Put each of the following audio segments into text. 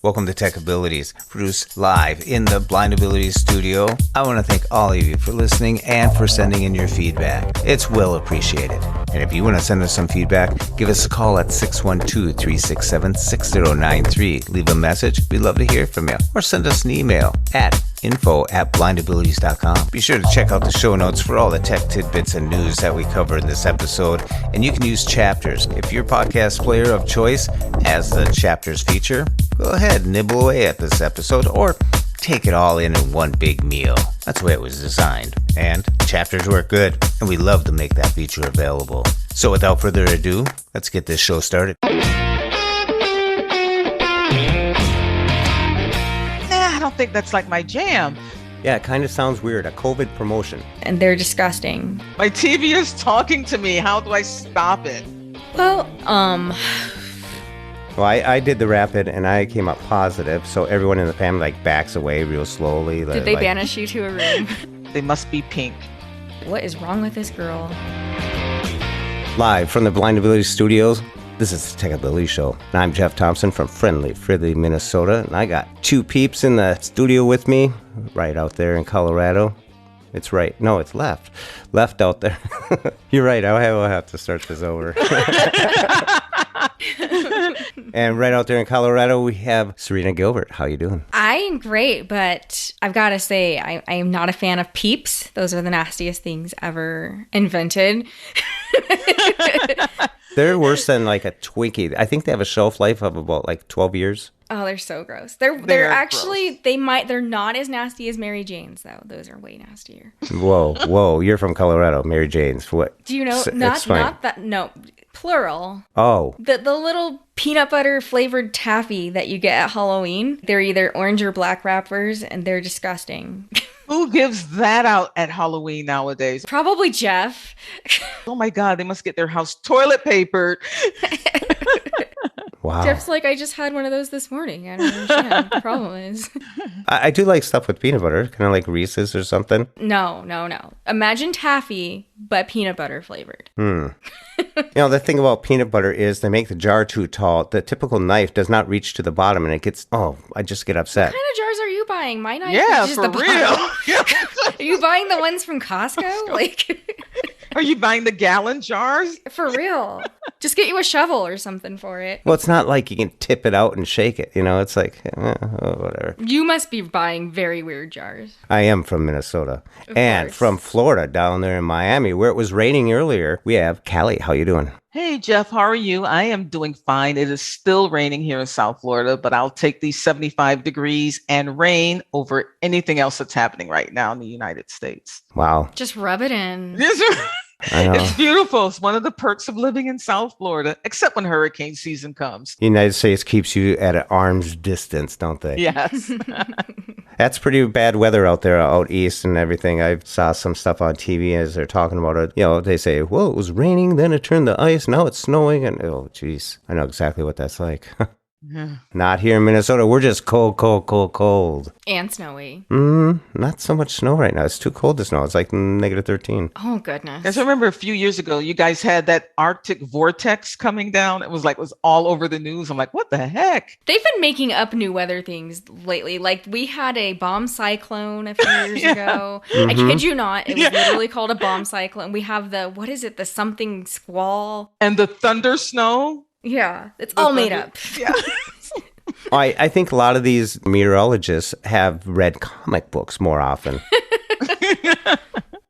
Welcome to Tech Abilities, produced live in the Blind Abilities studio. I want to thank all of you for listening and for sending in your feedback. It's well appreciated. And if you want to send us some feedback, give us a call at 612-367-6093. Leave a message. We'd love to hear from you. Or send us an email at info@blindabilities.com. Be sure to check out the show notes for all the tech tidbits and news that we cover in this episode. And you can use chapters. If your podcast player of choice has the chapters feature, go ahead, nibble away at this episode or take it all in one big meal. That's the way it was designed. And chapters work good, and we love to make that feature available. So without further ado, let's get this show started. I don't think that's like my jam. Yeah, it kind of sounds weird. A COVID promotion. And they're disgusting. My TV is talking to me. How do I stop it? Well, Well, I did the rapid and I came up positive, so everyone in the family like backs away real slowly. Did they banish you to a room? They must be pink. What is wrong with this girl? Live from the Blind Ability Studios, this is the Tech Ability Show. And I'm Jeff Thompson from friendly Minnesota, and I got two peeps in the studio with me, right out there in Colorado. It's right. No, it's left. Left out there. You're right. I'll have to start this over. And right out there in Colorado, we have Serina Gilbert. How you doing? I'm great, but I've got to say, I am not a fan of Peeps. Those are the nastiest things ever invented. They're worse than like a Twinkie. I think they have a shelf life of about like 12 years. Oh, they're so gross. They're actually gross. They're not as nasty as Mary Jane's though. Those are way nastier. Whoa! You're from Colorado, Mary Jane's. What? Do you know? Not that. No, plural. Oh. The little peanut butter flavored taffy that you get at Halloween. They're either orange or black wrappers, and they're disgusting. Who gives that out at Halloween nowadays? Probably Jeff. Oh my God, they must get their house toilet papered. Wow. Jeff's like, I just had one of those this morning. I don't understand what the problem is. I do like stuff with peanut butter, kind of like Reese's or something. No. Imagine taffy, but peanut butter flavored. You know, the thing about peanut butter is they make the jar too tall. The typical knife does not reach to the bottom, and it gets, I just get upset. What kind of jars are you buying? My knife Yeah, is just for the real. Are you buying the ones from Costco? Like, Are you buying the gallon jars? for real. Just get you a shovel or something for it. Well, it's not like you can tip it out and shake it. You know, it's like, whatever. You must be buying very weird jars. I am from Minnesota. And course. from Florida down there in Miami, where it was raining earlier, we have Callie. How you doing? Hey, Jeff, how are you? I am doing fine. It is still raining here in South Florida, but I'll take these 75 degrees and rain over anything else that's happening right now in the United States. Wow. Just rub it in. I know. It's beautiful. It's one of the perks of living in South Florida, except when hurricane season comes. The United States keeps you at an arm's distance, don't they? Yes. That's pretty bad weather out there, out east and everything. I saw some stuff on TV as they're talking about it. You know, they say, well, it was raining, then it turned to ice, now it's snowing. And, oh, geez, I know exactly what that's like. Yeah. Not here in Minnesota. We're just cold. And snowy. Not so much snow right now. It's too cold to snow. It's like negative 13. Oh, goodness. Guys, I remember a few years ago, you guys had that Arctic vortex coming down. It was all over the news. I'm like, what the heck? They've been making up new weather things lately. Like, we had a bomb cyclone a few years ago. I kid you not. It was literally called a bomb cyclone. We have the something squall. And the thunder snow. Yeah, it's all made up. Yeah. I think a lot of these meteorologists have read comic books more often.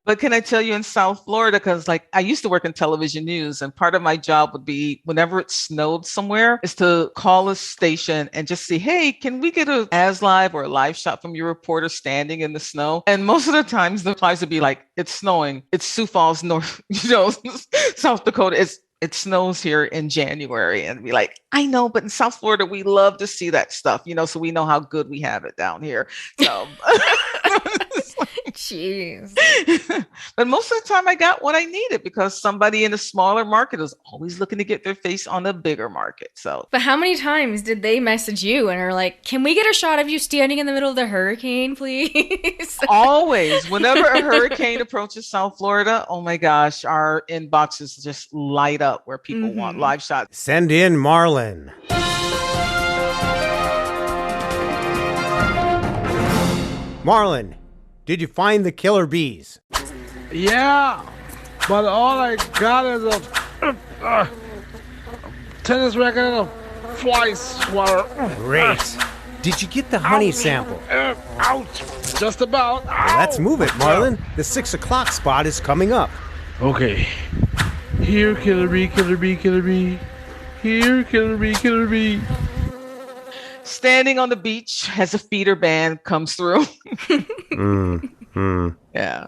But can I tell you in South Florida, because I used to work in television news, and part of my job would be whenever it snowed somewhere is to call a station and just see, hey, can we get a as live or a live shot from your reporter standing in the snow? And most of the times the replies would be like, it's snowing. It's Sioux Falls, North, South Dakota. It snows here in January, and be like, I know, but in South Florida, we love to see that stuff, so we know how good we have it down here. So, jeez. But most of the time I got what I needed because somebody in a smaller market is always looking to get their face on the bigger market. So, but how many times did they message you and are like, can we get a shot of you standing in the middle of the hurricane, please? Always. Whenever a hurricane approaches South Florida, oh my gosh, our inboxes just light up where people want live shots. Send in Marlon. Marlon, did you find the killer bees? Yeah, but all I got is a tennis racket and a fly swatter. Great. Did you get the honey sample? Ouch! Just about. Well, let's move it, Marlon. The 6 o'clock spot is coming up. Okay. Here, killer bee, killer bee, killer bee. Here, killer bee, killer bee. Standing on the beach as a feeder band comes through. Yeah.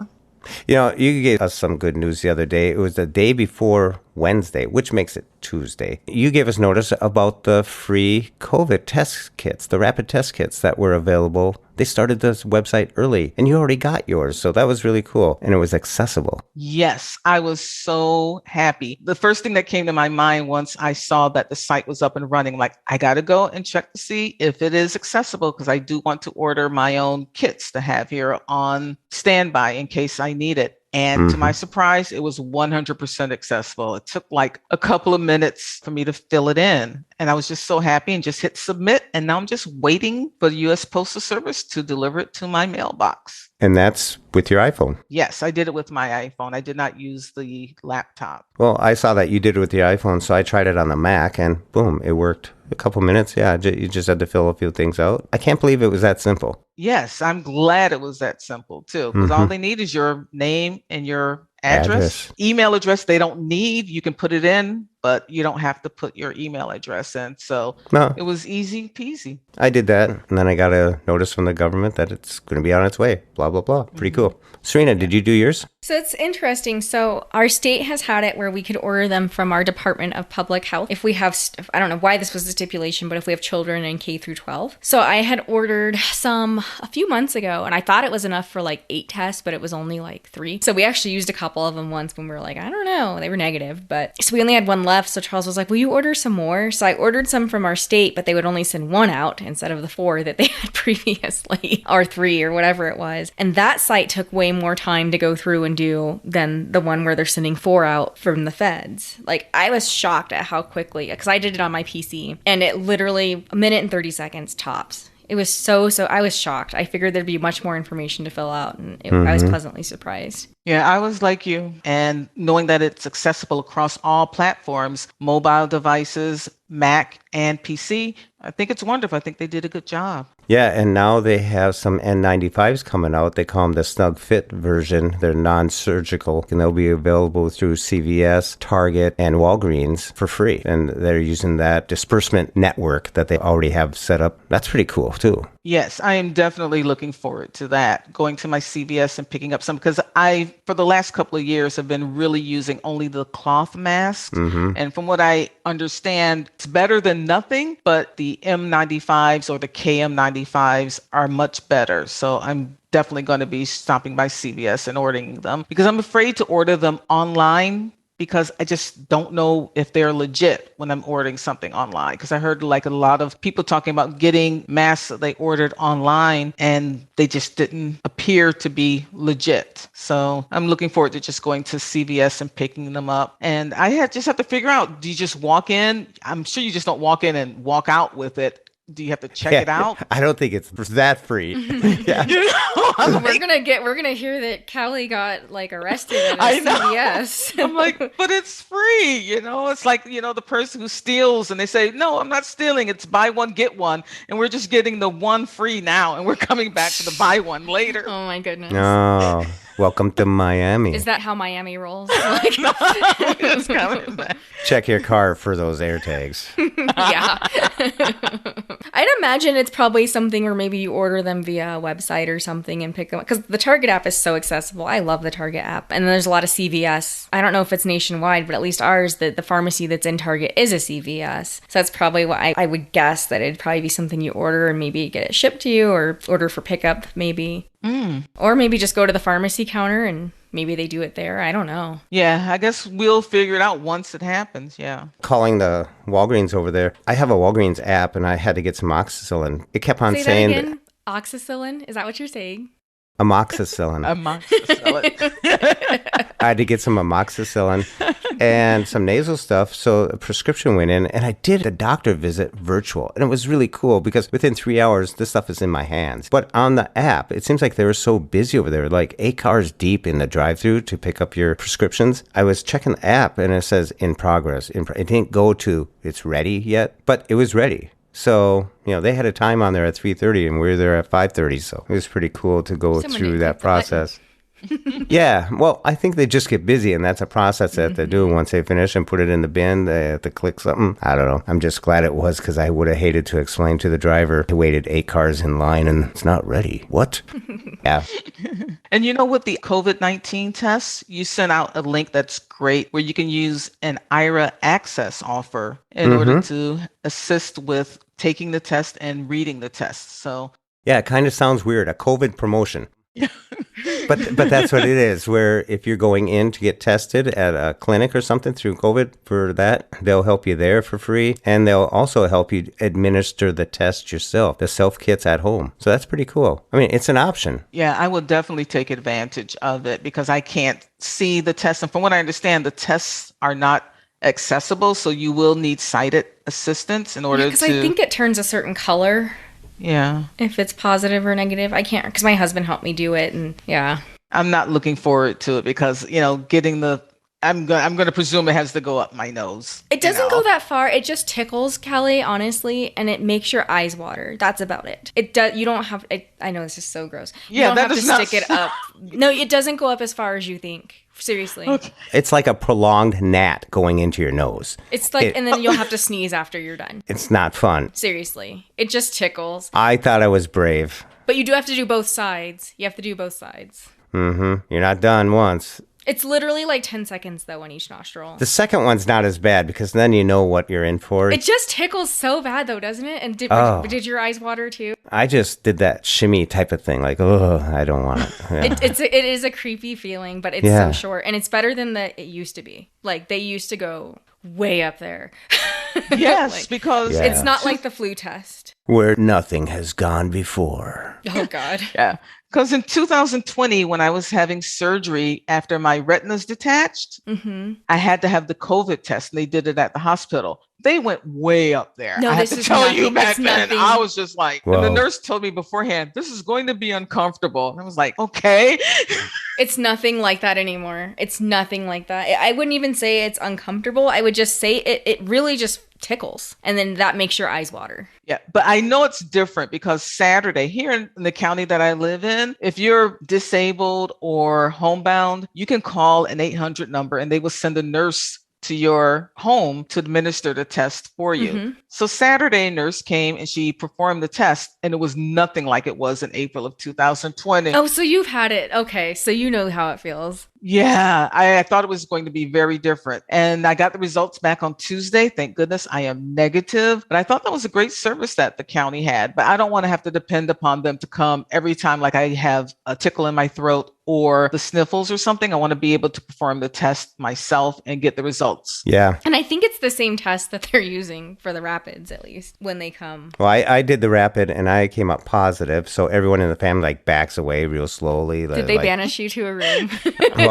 You know, you gave us some good news the other day. It was the day before Wednesday, which makes it Tuesday. You gave us notice about the free COVID test kits, the rapid test kits that were available. They started this website early, and you already got yours, so that was really cool, and it was accessible. Yes, I was so happy. The first thing that came to my mind once I saw that the site was up and running, like, I got to go and check to see if it is accessible, because I do want to order my own kits to have here on standby in case I need it. And to my surprise, it was 100% accessible. It took like a couple of minutes for me to fill it in. And I was just so happy and just hit submit. And now I'm just waiting for the U.S. Postal Service to deliver it to my mailbox. And that's with your iPhone. Yes, I did it with my iPhone. I did not use the laptop. Well, I saw that you did it with your iPhone, so I tried it on the Mac, and boom, it worked. A couple minutes, yeah. You just had to fill a few things out. I can't believe it was that simple. Yes, I'm glad it was that simple too, because all they need is your name and your address. Email address they don't need. You can put it in, but you don't have to put your email address in. So It was easy peasy. I did that, and then I got a notice from the government that it's going to be on its way. Blah, blah, blah. Pretty cool. Serina, did you do yours? So it's interesting. So our state has had it where we could order them from our Department of Public Health. If we have, I don't know why this was the stipulation, but if we have children in K through 12. So I had ordered some a few months ago, and I thought it was enough for like 8 tests, but it was only like 3. So we actually used a couple of them once when we were like, I don't know, they were negative. But so we only had 1 left. So Charles was like, will you order some more? So I ordered some from our state, but they would only send 1 out instead of the 4 that they had previously, or 3 or whatever it was. And that site took way more time to go through and do than the one where they're sending 4 out from the feds. Like, I was shocked at how quickly, because I did it on my PC, and it literally 1 minute and 30 seconds tops. It was so, I was shocked. I figured there'd be much more information to fill out, and I was pleasantly surprised. Yeah, I was like you. And knowing that it's accessible across all platforms, mobile devices, Mac and PC, I think it's wonderful. I think they did a good job. Yeah, and now they have some N95s coming out. They call them the Snug Fit version. They're non-surgical, and they'll be available through CVS, Target, and Walgreens for free. And they're using that disbursement network that they already have set up. That's pretty cool, too. Yes, I am definitely looking forward to that. Going to my CVS and picking up some, because I, for the last couple of years, have been really using only the cloth masks. And from what I understand, it's better than nothing, but the M95s or the KM95s are much better. So I'm definitely going to be stopping by CVS and ordering them, because I'm afraid to order them online, because I just don't know if they're legit when I'm ordering something online. Because I heard like a lot of people talking about getting masks that they ordered online and they just didn't appear to be legit. So I'm looking forward to just going to CVS and picking them up. And I just have to figure out, do you just walk in? I'm sure you just don't walk in and walk out with it. Do you have to check it out? I don't think it's that free. Yeah. We're gonna hear that Callie got like arrested at CVS. I'm like, but it's free, It's like, the person who steals and they say, no, I'm not stealing. It's buy one, get one. And we're just getting the one free now. And we're coming back to the buy one later. Oh my goodness. Oh, welcome to Miami. Is that how Miami rolls? It's coming back. Check your car for those air tags. Yeah. I'd imagine it's probably something where maybe you order them via a website or something and pick them up. Because the Target app is so accessible. I love the Target app. And then there's a lot of CVS. I don't know if it's nationwide, but at least ours, the pharmacy that's in Target is a CVS. So that's probably what I would guess, that it'd probably be something you order and maybe get it shipped to you, or order for pickup maybe. Or maybe just go to the pharmacy counter and maybe they do it there. I don't know. Yeah, I guess we'll figure it out once it happens. Yeah. Calling the Walgreens over there. I have a Walgreens app and I had to get some oxycillin. It kept on saying that again? Oxycillin? Is that what you're saying? Amoxicillin. I had to get some amoxicillin and some nasal stuff. So a prescription went in, and I did a doctor visit virtual. And it was really cool because within 3 hours, this stuff is in my hands. But on the app, it seems like they were so busy over there, like 8 cars deep in the drive-thru to pick up your prescriptions. I was checking the app, and it says in progress. It didn't go to it's ready yet, but it was ready. So, they had a time on there at 3:30 and we were there at 5:30. So it was pretty cool to go through that process. Yeah, well, I think they just get busy, and that's a process that they do. Once they finish and put it in the bin, they have to click something. I don't know. I'm just glad it was, because I would have hated to explain to the driver, he waited 8 cars in line and it's not ready. What? Yeah. And with the COVID-19 tests, you sent out a link that's great where you can use an Aira access offer in order to assist with taking the test and reading the test. So yeah, it kind of sounds weird. A COVID promotion. Yeah. But that's what it is, where if you're going in to get tested at a clinic or something through COVID for that, they'll help you there for free. And they'll also help you administer the test yourself, the self-kits at home. So that's pretty cool. I mean, it's an option. Yeah, I will definitely take advantage of it because I can't see the test. And from what I understand, the tests are not accessible. So you will need sighted assistance in order to... Because I think it turns a certain color. Yeah. If it's positive or negative. I can't, because my husband helped me do it, and yeah. I'm not looking forward to it because, getting I'm going to presume it has to go up my nose. It doesn't go that far. It just tickles, Callie, honestly, and it makes your eyes water. That's about it. It does. You don't have. I know this is so gross. You don't have to stick it up. No, it doesn't go up as far as you think. Seriously. Okay. It's like a prolonged gnat going into your nose. It's like, and then you'll have to sneeze after you're done. It's not fun. Seriously. It just tickles. I thought I was brave. But you do have to do both sides. You have to do both sides. Mm-hmm. You're not done once. It's literally like 10 seconds, though, on each nostril. The second one's not as bad because then you know what you're in for. It just tickles so bad, though, doesn't it? And did your eyes water, too? I just did that shimmy type of thing. Like, oh, I don't want it. Yeah. It is a creepy feeling, but it's so short. And it's better than it used to be. Like, they used to go way up there. Yes, because... Yeah. It's not like the flu test. Where nothing has gone before. Oh, God. Yeah. Because in 2020, when I was having surgery after my retina's detached, I had to have the COVID test, and they did it at the hospital. They went way up there. No, I had this to is tell nothing. you back It's then. nothing. I was just like, Whoa. and the nurse told me beforehand, this is going to be uncomfortable. And I was like, okay. It's nothing like that anymore. It's nothing like that. I wouldn't even say it's uncomfortable. I would just say it really just tickles, and then that makes your eyes water. Yeah, but I know it's different because Saturday here in the county that I live in, if you're disabled or homebound, you can call an 800 number and they will send a nurse to your home to administer the test for you. Mm-hmm. So Saturday, a nurse came and she performed the test, and it was nothing like it was in April of 2020. Oh, so you've had it. Okay, so you know how it feels. Yeah, I thought it was going to be very different. And I got the results back on Tuesday. Thank goodness I am negative. But I thought that was a great service that the county had. But I don't want to have to depend upon them to come every time like I have a tickle in my throat or the sniffles or something. I want to be able to perform the test myself and get the results. Yeah. And I think it's the same test that they're using for the rapids, at least, when they come. Well, I did the rapid and I came up positive. So everyone in the family backs away real slowly. Did they banish you to a room?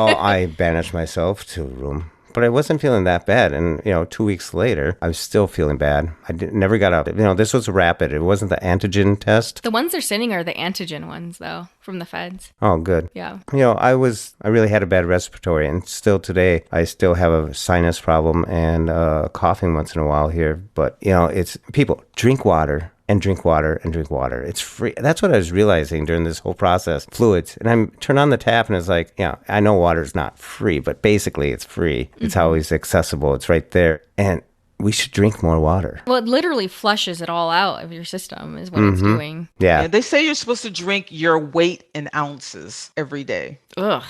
Well, I banished myself to a room. But I wasn't feeling that bad. And, 2 weeks later, I was still feeling bad. Never got up. This was rapid. It wasn't the antigen test. The ones they're sending are the antigen ones, though, from the feds. Oh, good. Yeah. I really had a bad respiratory. And still today, I still have a sinus problem and coughing once in a while here. But, it's people drink water. And drink water and drink water. It's free. That's what I was realizing during this whole process. Fluids. And I turn on the tap and it's like, I know water's not free, but basically it's free. Mm-hmm. It's always accessible. It's right there. And we should drink more water. Well, it literally flushes it all out of your system is what it's doing. Yeah. They say you're supposed to drink your weight in ounces every day. Ugh.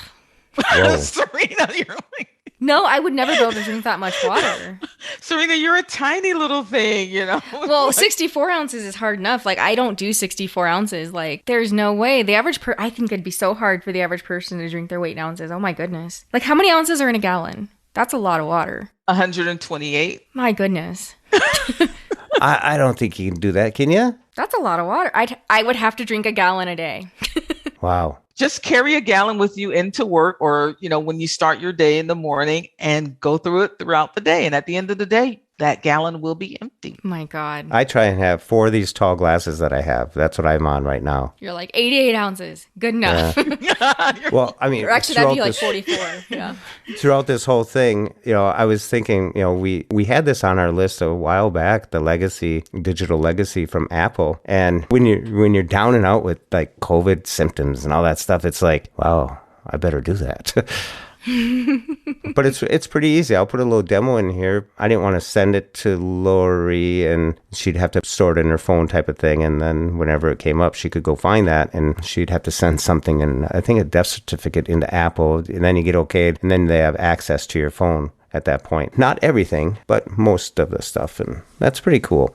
Serina, you're like... No, I would never be able to drink that much water. Serina, you're a tiny little thing, Well, 64 ounces is hard enough. Like, I don't do 64 ounces. Like, there's no way. The average I think it'd be so hard for the average person to drink their weight in ounces. Oh, my goodness. Like, how many ounces are in a gallon? That's a lot of water. 128. My goodness. I don't think you can do that, can you? That's a lot of water. I would have to drink a gallon a day. Wow. Just carry a gallon with you into work or, when you start your day in the morning and go through it throughout the day. And at the end of the day, that gallon will be empty. My God. I try and have 4 of these tall glasses that I have. That's what I'm on right now. You're like 88 ounces. Good enough. Well, I mean, or actually, that'd be like 44. Yeah. Throughout this whole thing, I was thinking, we had this on our list a while back, the digital legacy from Apple. And when you're down and out with like COVID symptoms and all that stuff, it's like, wow, I better do that. But it's pretty easy. I'll put a little demo in here. I didn't want to send it to Lori and she'd have to store it in her phone type of thing. And then whenever it came up, she could go find that and she'd have to send something. And I think a death certificate into Apple. And then you get okayed and then they have access to your phone at that point. Not everything, but most of the stuff. And that's pretty cool.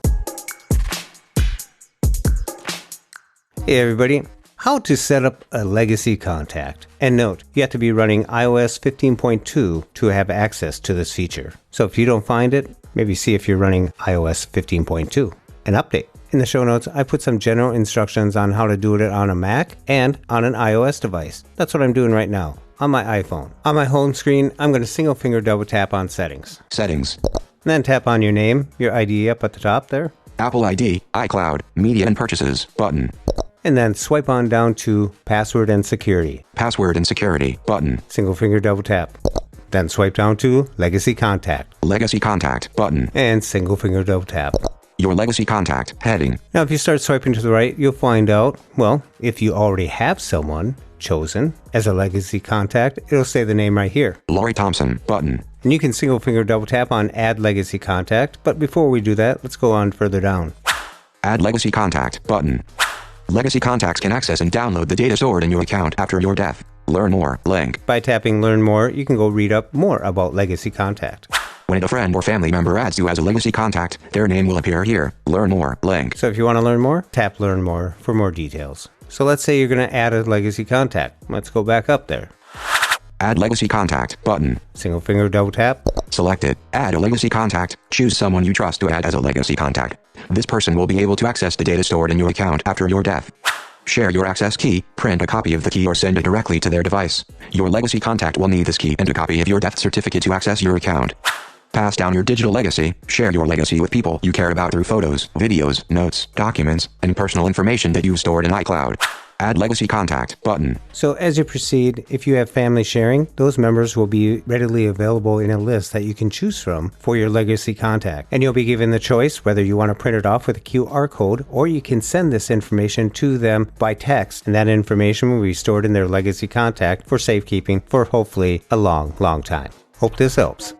Hey, everybody. How to set up a legacy contact. And note, you have to be running iOS 15.2 to have access to this feature. So if you don't find it, maybe see if you're running iOS 15.2. An update. In the show notes, I put some general instructions on how to do it on a Mac and on an iOS device. That's what I'm doing right now on my iPhone. On my home screen, I'm going to single finger double tap on Settings. Settings. And then tap on your name, your ID up at the top there. Apple ID, iCloud, Media and Purchases button. And then swipe on down to Password and Security. Password and Security button. Single finger double tap. Then swipe down to Legacy Contact. Legacy Contact button. And single finger double tap. Your Legacy Contact heading. Now if you start swiping to the right, you'll find out, well, if you already have someone chosen as a legacy contact, it'll say the name right here. Lori Thompson button. And you can single finger double tap on Add Legacy Contact. But before we do that, let's go on further down. Add Legacy Contact button. Legacy contacts can access and download the data stored in your account after your death. Learn more link. By tapping Learn More, you can go read up more about Legacy Contact. When a friend or family member adds you as a legacy contact, their name will appear here. Learn more link. So if you want to learn more, tap Learn More for more details. So let's say you're going to add a legacy contact. Let's go back up there. Add Legacy Contact button. Single finger double tap. Select it. Add a legacy contact. Choose someone you trust to add as a legacy contact. This person will be able to access the data stored in your account after your death. Share your access key, print a copy of the key or send it directly to their device. Your legacy contact will need this key and a copy of your death certificate to access your account. Pass down your digital legacy. Share your legacy with people you care about through photos, videos, notes, documents, and personal information that you've stored in iCloud. Add Legacy Contact button. So as you proceed, if you have family sharing, those members will be readily available in a list that you can choose from for your legacy contact. And you'll be given the choice whether you want to print it off with a QR code or you can send this information to them by text. And that information will be stored in their legacy contact for safekeeping for hopefully a long, long time. Hope this helps.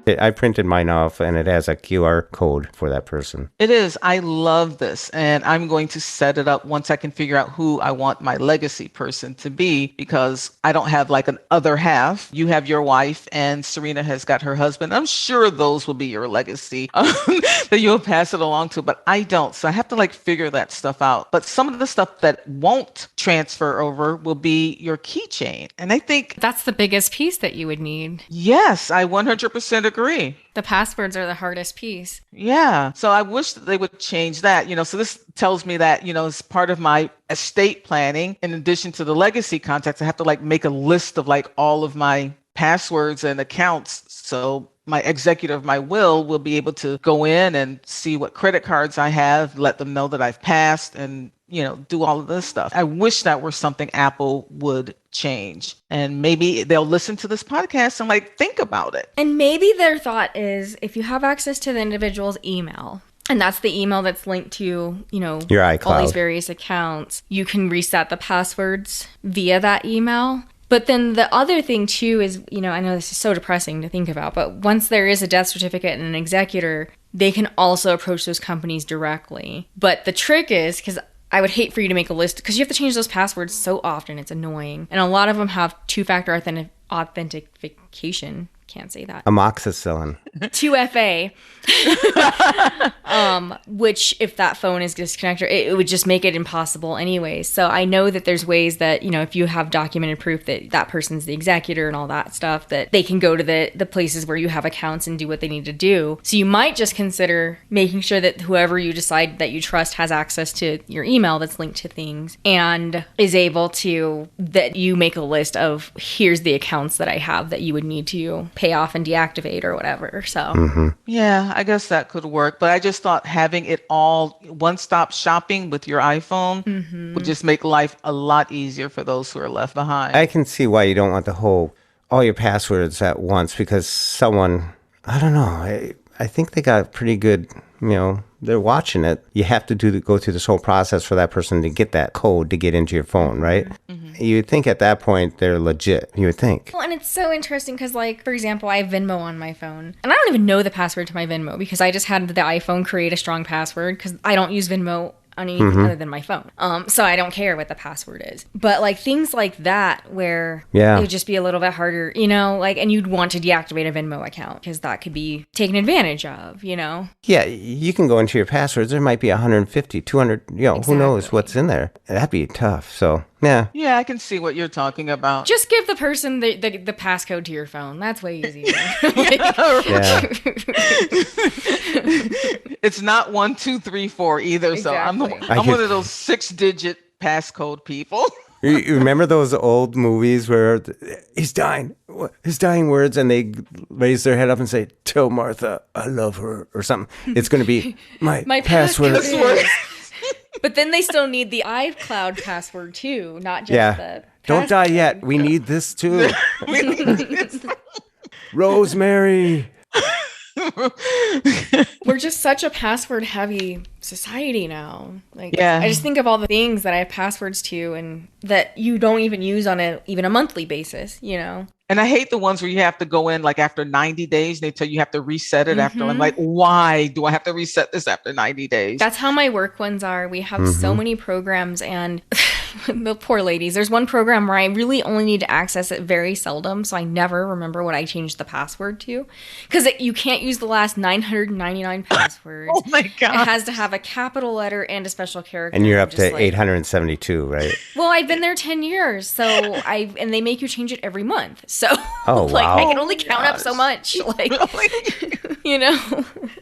I printed mine off and it has a QR code for that person. It is. I love this. And I'm going to set it up once I can figure out who I want my legacy person to be, because I don't have like an other half. You have your wife and Serina has got her husband. I'm sure those will be your legacy that you'll pass it along to, but I don't. So I have to like figure that stuff out. But some of the stuff that won't transfer over will be your keychain. And I think that's the biggest piece that you would need. Yes, I 100% agree. The passwords are the hardest piece. Yeah. So I wish that they would change that, so this tells me that, as part of my estate planning, in addition to the legacy contacts, I have to like make a list of like all of my passwords and accounts. So my executor of my will be able to go in and see what credit cards I have, let them know that I've passed and, do all of this stuff. I wish that were something Apple would change. And maybe they'll listen to this podcast and like think about it. And maybe their thought is if you have access to the individual's email, and that's the email that's linked to, your iCloud, all these various accounts, you can reset the passwords via that email. But then the other thing too is, I know this is so depressing to think about, but once there is a death certificate and an executor, they can also approach those companies directly. But the trick is, because I would hate for you to make a list, because you have to change those passwords so often, it's annoying. And a lot of them have two-factor authentication. can't say that. Amoxicillin. 2FA. Which if that phone is disconnected, it would just make it impossible anyway. So I know that there's ways that, if you have documented proof that that person's the executor and all that stuff, that they can go to the places where you have accounts and do what they need to do. So you might just consider making sure that whoever you decide that you trust has access to your email that's linked to things and is able to, that you make a list of, here's the accounts that I have that you would need to pay off and deactivate or whatever. So yeah, I guess that could work. But I just thought having it all one-stop shopping with your iPhone would just make life a lot easier for those who are left behind. I can see why you don't want all your passwords at once, because someone, I don't know, I think they got pretty good, they're watching it. You have to go through this whole process for that person to get that code to get into your phone, right? You would think at that point they're legit. You would think. Well, and it's so interesting because, like, for example, I have Venmo on my phone. And I don't even know the password to my Venmo because I just had the iPhone create a strong password because I don't use Venmo on anything other than my phone. So I don't care what the password is. But like things like that where it would just be a little bit harder, and you'd want to deactivate a Venmo account because that could be taken advantage of, Yeah, you can go into your passwords. There might be 150, 200, who knows what's in there. That'd be tough. So, yeah. Yeah, I can see what you're talking about. Just give the person the passcode to your phone. That's way easier. It's not 1, 2, 3, 4 either. Exactly. So I'm one of those 6-digit passcode people. You remember those old movies where he's dying, his dying words, and they raise their head up and say, "Tell Martha I love her," or something. It's going to be my password. But then they still need the iCloud password too, not just the Don't die yet. We need this too. Rosemary. We're just such a password heavy society now. I just think of all the things that I have passwords to and that you don't even use on even a monthly basis, And I hate the ones where you have to go in like after 90 days. They tell you have to reset it after. I'm like, why do I have to reset this after 90 days? That's how my work ones are. We have so many programs and the poor ladies. There's one program where I really only need to access it very seldom. So I never remember what I changed the password to because you can't use the last 999 passwords. Oh my God. It has to have a capital letter and a special character. And you're up to 872, right? Well, I've been there 10 years. So and they make you change it every month. So wow. I can only count up so much.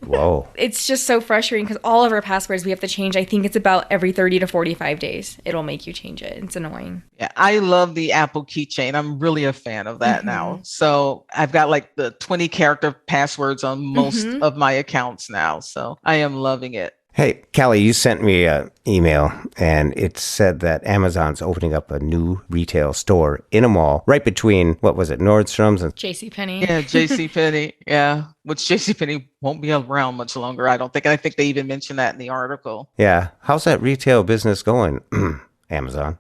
Whoa. It's just so frustrating because all of our passwords we have to change. I think it's about every 30 to 45 days. It'll make you change it. It's annoying. Yeah, I love the Apple keychain. I'm really a fan of that now. So I've got like the 20 character passwords on most of my accounts now. So I am loving it. Hey, Callie, you sent me an email, and it said that Amazon's opening up a new retail store in a mall right between, what was it, Nordstrom's and JC Penney. Yeah, JC Penney. Yeah, which JC Penney won't be around much longer, I don't think. And I think they even mentioned that in the article. Yeah. How's that retail business going? Amazon.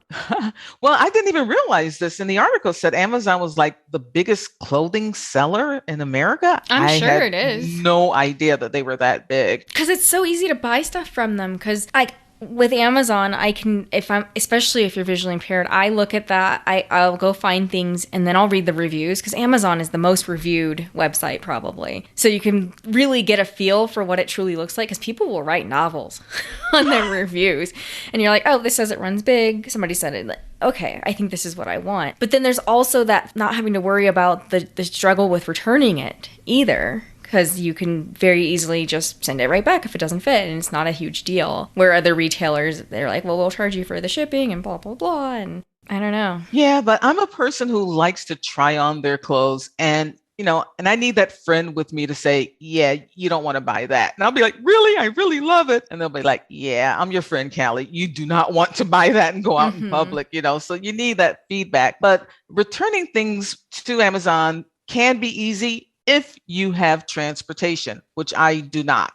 Well, I didn't even realize this. In the article said Amazon was like the biggest clothing seller in America. I'm sure it is. No idea that they were that big. Because it's so easy to buy stuff from them. Because with Amazon, I can, especially if you're visually impaired, I look at that, I'll go find things and then I'll read the reviews because Amazon is the most reviewed website probably. So you can really get a feel for what it truly looks like because people will write novels on their reviews. And you're like, oh, this says it runs big. Somebody said it. Okay, I think this is what I want. But then there's also that not having to worry about the struggle with returning it either. Because you can very easily just send it right back if it doesn't fit, and it's not a huge deal. Where other retailers, they're like, well, we'll charge you for the shipping and blah, blah, blah. And I don't know. Yeah, but I'm a person who likes to try on their clothes and I need that friend with me to say, yeah, you don't want to buy that. And I'll be like, really? I really love it. And they'll be like, yeah, I'm your friend, Callie. You do not want to buy that and go out in public, so you need that feedback. But returning things to Amazon can be easy if you have transportation, which I do not.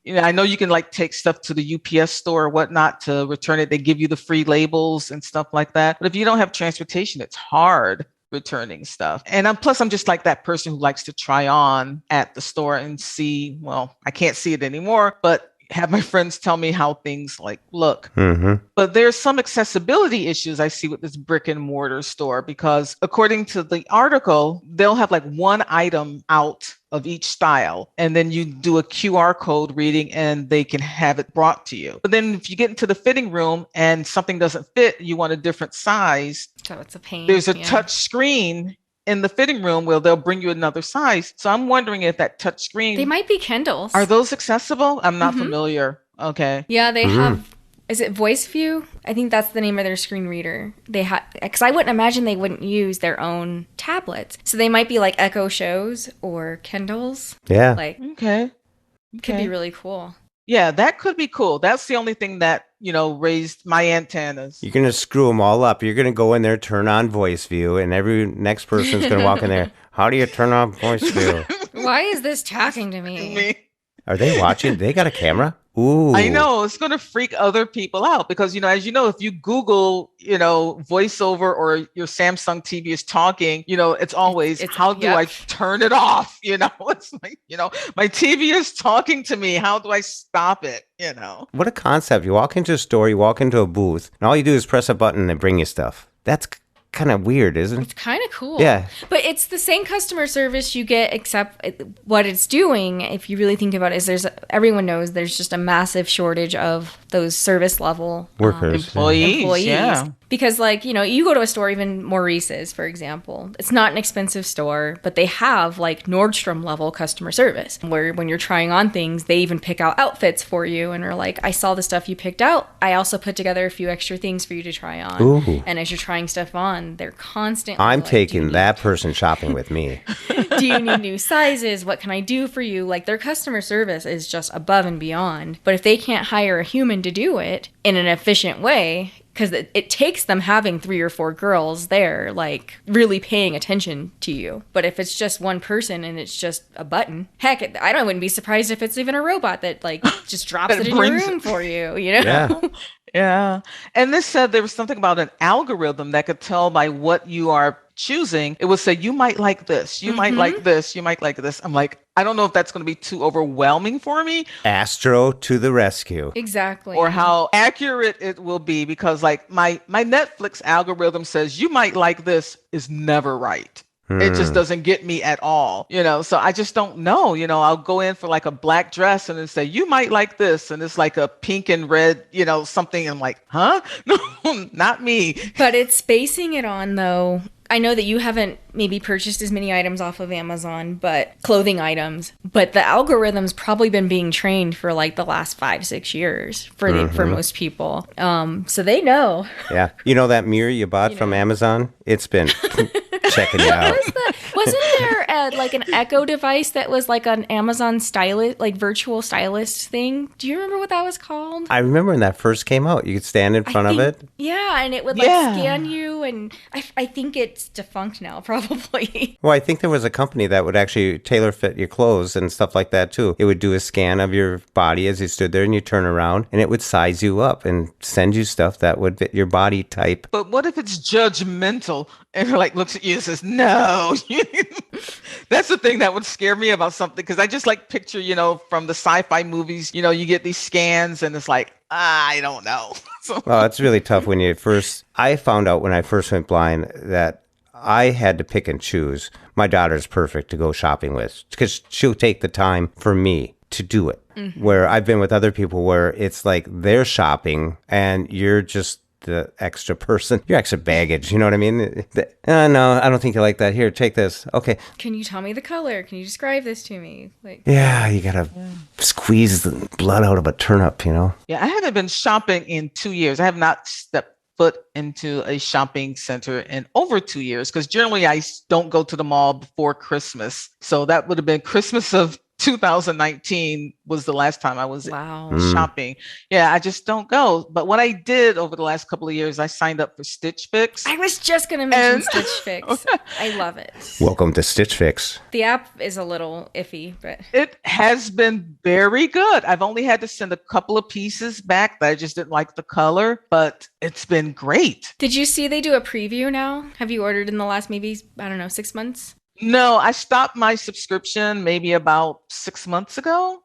I know you can take stuff to the UPS store or whatnot to return it. They give you the free labels and stuff like that. But if you don't have transportation, it's hard returning stuff. And plus I'm just like that person who likes to try on at the store and see, well, I can't see it anymore, but have my friends tell me how things like look. Mm-hmm. But there's some accessibility issues I see with this brick and mortar store, because according to the article, they'll have like one item out of each style, and then you do a QR code reading and they can have it brought to you. But then if you get into the fitting room and something doesn't fit, you want a different size. So it's a pain. There's a touch screen in the fitting room where they'll bring you another size. So I'm wondering if that touch screen, They might be Kindles. are those accessible? I'm not familiar. Okay. Yeah, they have. Is it Voice View? I think that's the name of their screen reader. They have, because I wouldn't imagine they wouldn't use their own tablets. So they might be like Echo Shows or Kindles. Yeah. Like, Okay. could be really cool. Yeah, that could be cool. That's the only thing that, raised my antennas. You're going to screw them all up. You're going to go in there, turn on voice view, and every next person's going to walk in there. How do you turn on voice view? Why is this talking to me? Are they watching? They got a camera? Ooh. I know it's going to freak other people out because, as you know, if you Google, voiceover or your Samsung TV is talking, it's always, how do I turn it off? It's like, my TV is talking to me. How do I stop it? What a concept. You walk into a store, you walk into a booth, and all you do is press a button and bring you stuff. That's kind of weird, isn't it? It's kind of cool. Yeah. But it's the same customer service you get, except what it's doing, if you really think about it, is everyone knows there's just a massive shortage of those service level workers. Employees. Yeah. Because you go to a store, even Maurice's, for example, it's not an expensive store, but they have like Nordstrom level customer service where when you're trying on things, they even pick out outfits for you and are like, I saw the stuff you picked out. I also put together a few extra things for you to try on. Ooh. And as you're trying stuff on, they're constantly I'm like, taking that person shopping with me. do you need new sizes? What can I do for you? Like, their customer service is just above and beyond. But if they can't hire a human to do it in an efficient way, because it takes them having 3 or 4 girls there, like, really paying attention to you. But if it's just one person and it's just a button, heck, I wouldn't be surprised if it's even a robot that, like, just drops it in your room for you, Yeah. Yeah. And this said there was something about an algorithm that could tell by what you are choosing. It would say, you might like this, you might like this, you might like this. I'm like, I don't know if that's going to be too overwhelming for me. Astro to the rescue. Exactly. Or how accurate it will be, because like my Netflix algorithm says, you might like this is never right. It just doesn't get me at all, so I just don't know. I'll go in for like a black dress and then say, you might like this. And it's like a pink and red, something. I'm like, huh? No, not me. But it's basing it on, though. I know that you haven't maybe purchased as many items off of Amazon, but clothing items. But the algorithm's probably been being trained for like the last 5-6 years for most people. So they know. Yeah. That mirror you bought from Amazon? It's been checking you out. Wasn't there like an Echo device that was like an Amazon stylist, like virtual stylist thing? Do you remember what that was called? I remember when that first came out. You could stand in front of it. Yeah, and it would like scan you, and I think it's defunct now, probably. Well, I think there was a company that would actually tailor fit your clothes and stuff like that too. It would do a scan of your body as you stood there, and you turn around, and it would size you up and send you stuff that would fit your body type. But what if it's judgmental and like looks at you and says, no? That's the thing that would scare me about something, because I just like picture, from the sci-fi movies, you get these scans and it's like, I don't know. Well, it's really tough when I found out when I first went blind that I had to pick and choose. My daughter's perfect to go shopping with because she'll take the time for me to do it. Where I've been with other people where it's like they're shopping and you're just the extra person, your extra baggage, you know what I mean? No, I don't think you like that. Here, take this. Okay. Can you tell me the color? Can you describe this to me? Yeah, you gotta squeeze the blood out of a turnip, Yeah, I haven't been shopping in 2 years. I have not stepped foot into a shopping center in over 2 years, because generally I don't go to the mall before Christmas. So that would have been Christmas of 2019 was the last time I was shopping. Yeah, I just don't go. But what I did over the last couple of years, I signed up for Stitch Fix. I was just going to mention Stitch Fix. I love it. Welcome to Stitch Fix. The app is a little iffy, but it has been very good. I've only had to send a couple of pieces back that I just didn't like the color, but it's been great. Did you see they do a preview now? Have you ordered in the last maybe, 6 months? No, I stopped my subscription maybe about 6 months ago.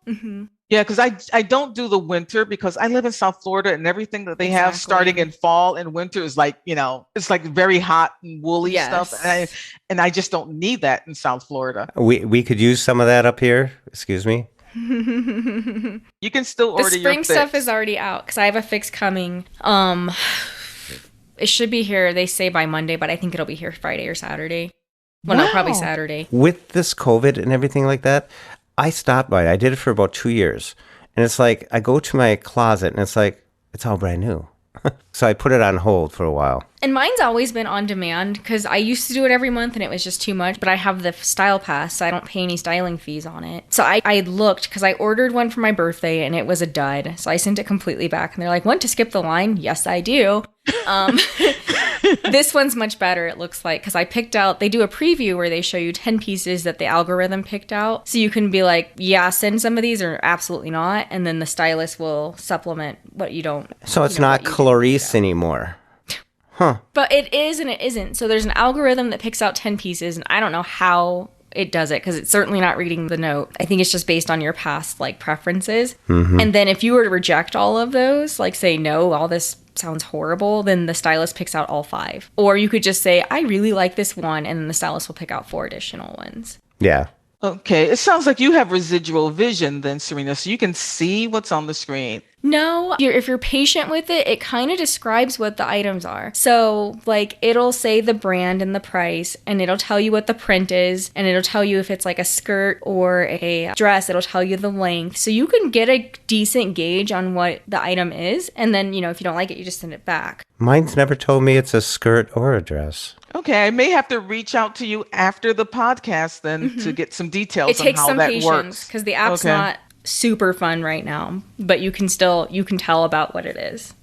Yeah, because I don't do the winter because I live in South Florida and everything that they have starting in fall and winter is like, it's like very hot and woolly stuff. And I just don't need that in South Florida. We could use some of that up here. Excuse me. You can still order your spring stuff is already out because I have a fix coming. It should be here, they say by Monday, but I think it'll be here Friday or Saturday. Well, no, probably Saturday. With this COVID and everything like that, I stopped by. I did it for about 2 years. And it's like, I go to my closet and it's like, it's all brand new. So I put it on hold for a while. And mine's always been on demand because I used to do it every month and it was just too much. But I have the style pass, so I don't pay any styling fees on it. So I looked because I ordered one for my birthday and it was a dud. So I sent it completely back and they're like, want to skip the line? Yes, I do. This one's much better, it looks like, because I picked out, they do a preview where they show you 10 pieces that the algorithm picked out. So you can be like, yeah, send some of these or absolutely not. And then the stylist will supplement what you don't. So it's not Clarice anymore. Huh. But it is and it isn't. So there's an algorithm that picks out 10 pieces, and I don't know how it does it because it's certainly not reading the note. I think it's just based on your past preferences. Mm-hmm. And then if you were to reject all of those, say no, all this sounds horrible, then the stylist picks out all 5. Or you could just say, I really like this one, and then the stylist will pick out 4 additional ones. Yeah. Okay, it sounds like you have residual vision then, Serina, so you can see what's on the screen. No, if you're patient with it, it kind of describes what the items are. So, it'll say the brand and the price, and it'll tell you what the print is, and it'll tell you if it's a skirt or a dress. It'll tell you the length. So you can get a decent gauge on what the item is, and then, if you don't like it, you just send it back. Mine's never told me it's a skirt or a dress. Okay, I may have to reach out to you after the podcast then to get some details on how that works. It takes some patience because the app's not super fun right now, but you can tell about what it is.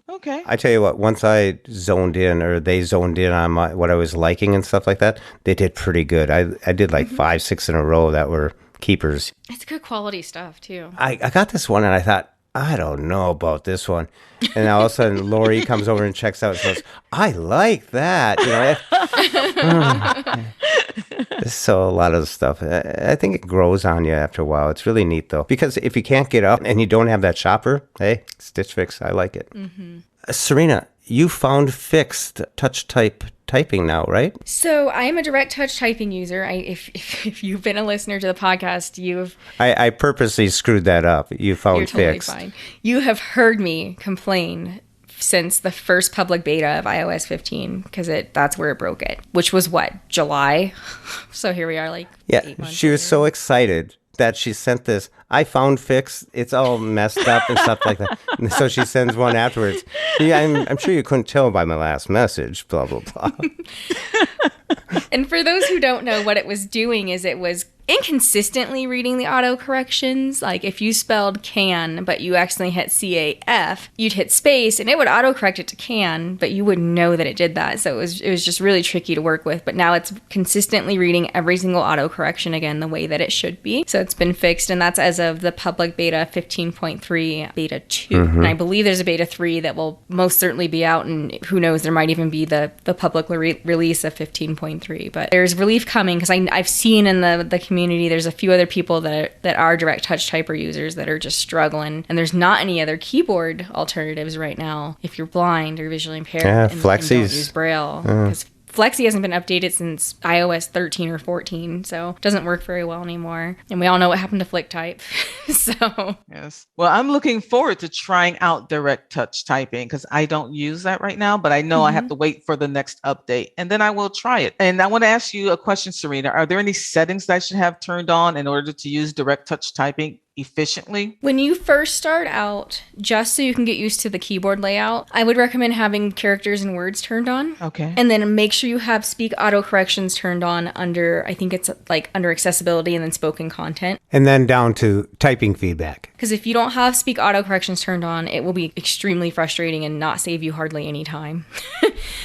Okay. I tell you what, once I zoned in, or they zoned in on what I was liking and stuff like that, they did pretty good. I did 5, 6 in a row that were keepers. It's good quality stuff too. I got this one and I thought, I don't know about this one. And all of a sudden, Lori comes over and checks out and goes, I like that. So a lot of the stuff, I think it grows on you after a while. It's really neat, though. Because if you can't get up and you don't have that shopper, hey, Stitch Fix, I like it. Mm-hmm. Serina, you found fixed touch typing now, right? So I am a direct touch typing user. If you've been a listener to the podcast, I purposely screwed that up. You found you're totally fixed. Fine. You have heard me complain since the first public beta of iOS 15 because that's where it broke it, which was July. So here we are, 8 months she was later. so excited that she sent this. I found fixed. It's all messed up and stuff like that. And so she sends one afterwards. Yeah, I'm sure you couldn't tell by my last message. Blah blah blah. And for those who don't know, what it was doing is it was inconsistently reading the auto corrections. If you spelled can, but you accidentally hit CAF, you'd hit space and it would autocorrect it to can, but you wouldn't know that it did that. So it was just really tricky to work with. But now it's consistently reading every single auto correction again the way that it should be. So it's been fixed, and that's as of the public beta 15.3 beta 2. Mm-hmm. And I believe there's a beta 3 that will most certainly be out, and who knows, there might even be the public release of 15.3. But there's relief coming because I've seen in the community, there's a few other people that are direct touch typer users that are just struggling, and there's not any other keyboard alternatives right now if you're blind or visually impaired and don't use Braille, because Flexi hasn't been updated since iOS 13 or 14, so it doesn't work very well anymore. And we all know what happened to Flick Type. So yes. Well, I'm looking forward to trying out direct touch typing because I don't use that right now, but I know I have to wait for the next update and then I will try it. And I want to ask you a question, Serina. Are there any settings that I should have turned on in order to use direct touch typing efficiently? When you first start out, just so you can get used to the keyboard layout, I would recommend having characters and words turned on. Okay. And then make sure you have speak auto corrections turned on under, I think it's under accessibility and then spoken content. And then down to typing feedback. Because if you don't have speak auto corrections turned on, it will be extremely frustrating and not save you hardly any time.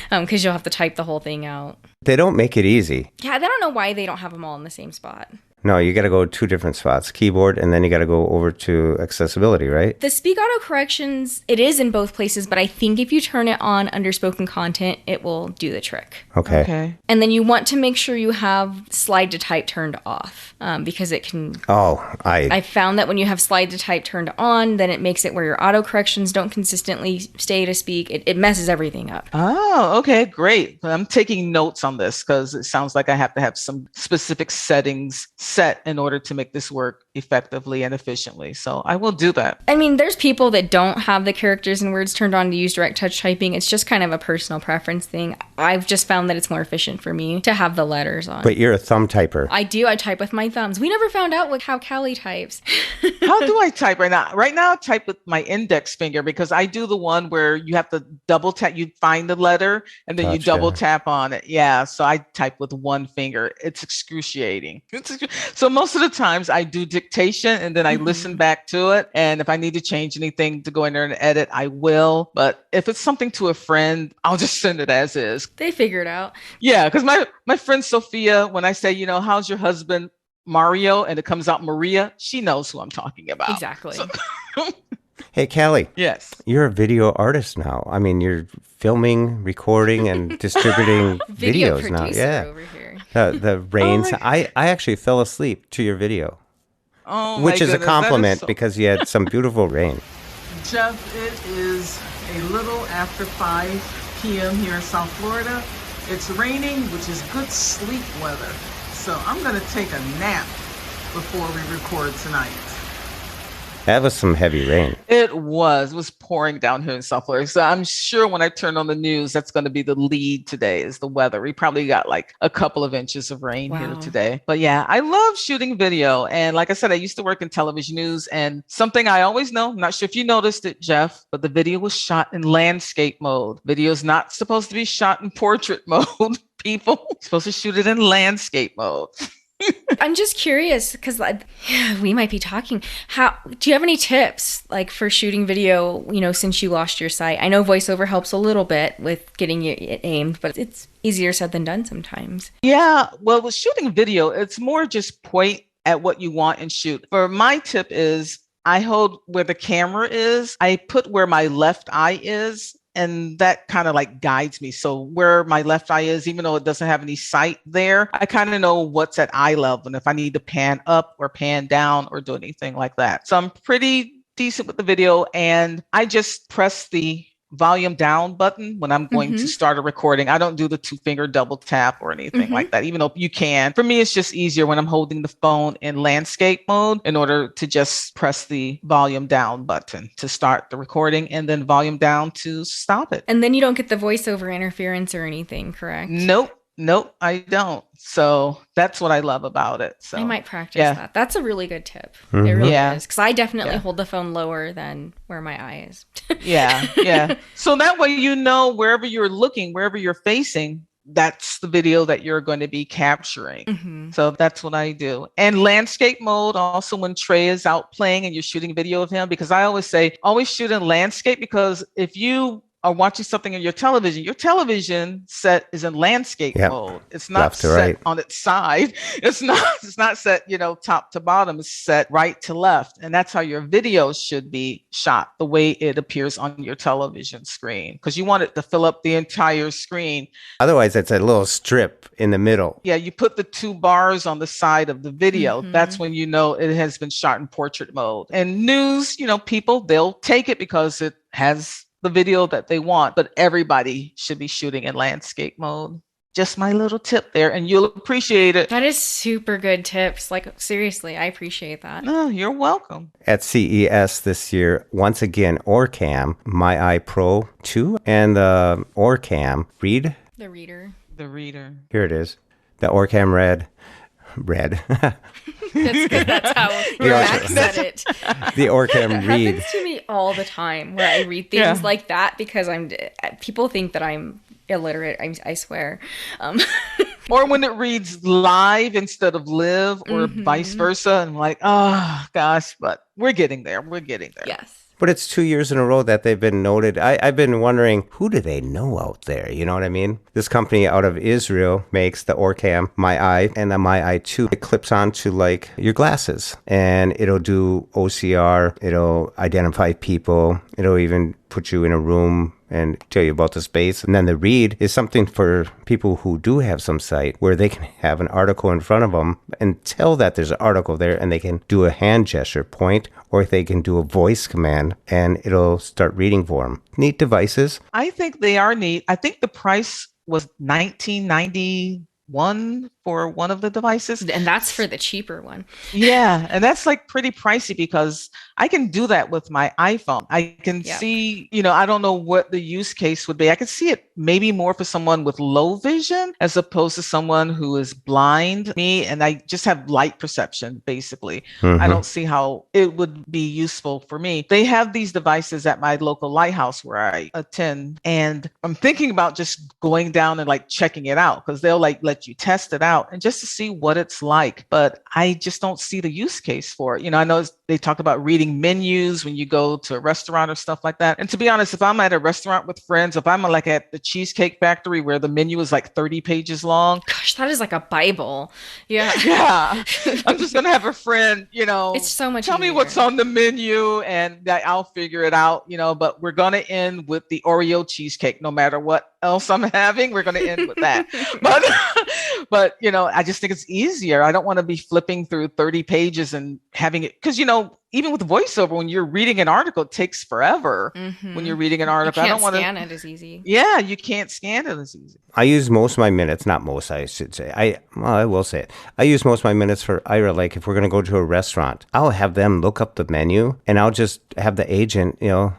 Because you'll have to type the whole thing out. They don't make it easy. Yeah, I don't know why they don't have them all in the same spot. No, you got to go 2 different spots, keyboard, and then you got to go over to accessibility, right? The speak auto corrections, it is in both places, but I think if you turn it on under spoken content, it will do the trick. Okay. And then you want to make sure you have slide to type turned off because it can... I found that when you have slide to type turned on, then it makes it where your auto corrections don't consistently stay to speak. It messes everything up. Oh, okay, great. I'm taking notes on this because it sounds like I have to have some specific settings set in order to make this work effectively and efficiently. So I will do that. I mean, there's people that don't have the characters and words turned on to use direct touch typing. It's just kind of a personal preference thing. I've just found that it's more efficient for me to have the letters on. But you're a thumb typer. I do. I type with my thumbs. We never found out how Callie types. How do I type right now? Right now, I type with my index finger because I do the one where you have to double tap. You find the letter and then you double tap on it. Yeah. So I type with one finger. It's excruciating. So most of the times I do dictation and then I listen back to it. And if I need to change anything to go in there and edit, I will. But if it's something to a friend, I'll just send it as is. They figure it out. Yeah. Because my friend Sophia, when I say, how's your husband Mario? And it comes out Maria, she knows who I'm talking about. Exactly. So Hey, Callie. Yes. You're a video artist now. I mean, you're filming, recording, and distributing videos now. Yeah. Over here. The rains. I actually fell asleep to your video. Oh, which my is goodness, a compliment so... because you had some beautiful rain. Jeff, it is a little after 5 p.m. here in South Florida. It's raining, which is good sleep weather. So I'm going to take a nap before we record tonight. That was some heavy rain. It was pouring down here in South Florida. So I'm sure when I turn on the news, that's going to be the lead today is the weather. We probably got like a couple of inches of rain here today. But yeah, I love shooting video. And like I said, I used to work in television news and something I always know, I'm not sure if you noticed it, Jeff, but the video was shot in landscape mode. Video is not supposed to be shot in portrait mode. People supposed to shoot it in landscape mode. I'm just curious because we might be talking. How do you have any tips like for shooting video, since you lost your sight? I know voiceover helps a little bit with getting it aimed, but it's easier said than done sometimes. Yeah, well, with shooting video, it's more just point at what you want and shoot. For my tip is I hold where the camera is. I put where my left eye is. And that kind of like guides me. So where my left eye is, even though it doesn't have any sight there, I kind of know what's at eye level and if I need to pan up or pan down or do anything like that. So I'm pretty decent with the video and I just press the volume down button when I'm going to start a recording. I don't do the 2-finger double tap or anything like that, even though you can. For me, it's just easier when I'm holding the phone in landscape mode in order to just press the volume down button to start the recording and then volume down to stop it. And then you don't get the voiceover interference or anything, correct? Nope, I don't. So that's what I love about it. So I might practice that. That's a really good tip. It really is. Because I definitely hold the phone lower than where my eye is. Yeah. So that way, wherever you're looking, wherever you're facing, that's the video that you're going to be capturing. So that's what I do. And landscape mode also when Trey is out playing and you're shooting video of him, because I always say, always shoot in landscape, because if you are watching something on your television set is in landscape mode. It's not set on its side. It's not set, top to bottom. It's set right to left. And that's how your video should be shot, the way it appears on your television screen, because you want it to fill up the entire screen. Otherwise, it's a little strip in the middle. Yeah, you put the 2 bars on the side of the video. That's when it has been shot in portrait mode. And news, people, they'll take it because it has the video that they want, but everybody should be shooting in landscape mode. Just my little tip there, and you'll appreciate it. That is super good tips. Like, seriously, I appreciate that. No, you're welcome. At CES this year, once again, Orcam, My Eye Pro 2, and the Orcam Read. The Reader. Here it is. The Orcam Read. That's how Max said it. The Orcam Read. It happens to me all the time where I read things like that because people think that I'm illiterate. I swear. Or when it reads live instead of live, or vice versa, and I'm like, oh gosh, but we're getting there. Yes. But it's 2 years in a row that they've been noted. I've been wondering, who do they know out there? You know what I mean? This company out of Israel makes the Orcam My Eye, and the My Eye 2. It clips onto like your glasses, and it'll do OCR. It'll identify people. It'll even put you in a room and tell you about the space. And then the Read is something for people who do have some sight, where they can have an article in front of them and tell that there's an article there, and they can do a hand gesture, point, or they can do a voice command, and it'll start reading for them. Neat devices. I think they are neat. I think the price was $19.91 for one of the devices. And that's for the cheaper one. Yeah. And that's like pretty pricey because I can do that with my iPhone. I can see, I don't know what the use case would be. I could see it maybe more for someone with low vision as opposed to someone who is blind. Me, and I just have light perception, basically. I don't see how it would be useful for me. They have these devices at my local lighthouse where I attend, and I'm thinking about just going down and like checking it out because they'll like let you test it out and just to see what it's like. But I just don't see the use case for it. I know they talk about reading menus when you go to a restaurant or stuff like that. And to be honest, if I'm at a restaurant with friends, if I'm like at the Cheesecake Factory where the menu is like 30 pages long. Gosh, that is like a Bible. Yeah. Yeah. I'm just going to have a friend, It's so much tell me what's on the menu and I'll figure it out, but we're going to end with the Oreo cheesecake. No matter what else I'm having, we're going to end with that. But I just think it's easier. I don't want to be flipping through 30 pages and having it, because, even with voiceover, when you're reading an article, it takes forever. When you're reading an article. You can't scan it as easy. Yeah, you can't scan it as easy. I use most of my minutes, not most, I should say. I will say it. I use most of my minutes for Aira. Like if we're going to go to a restaurant, I'll have them look up the menu, and I'll just have the agent,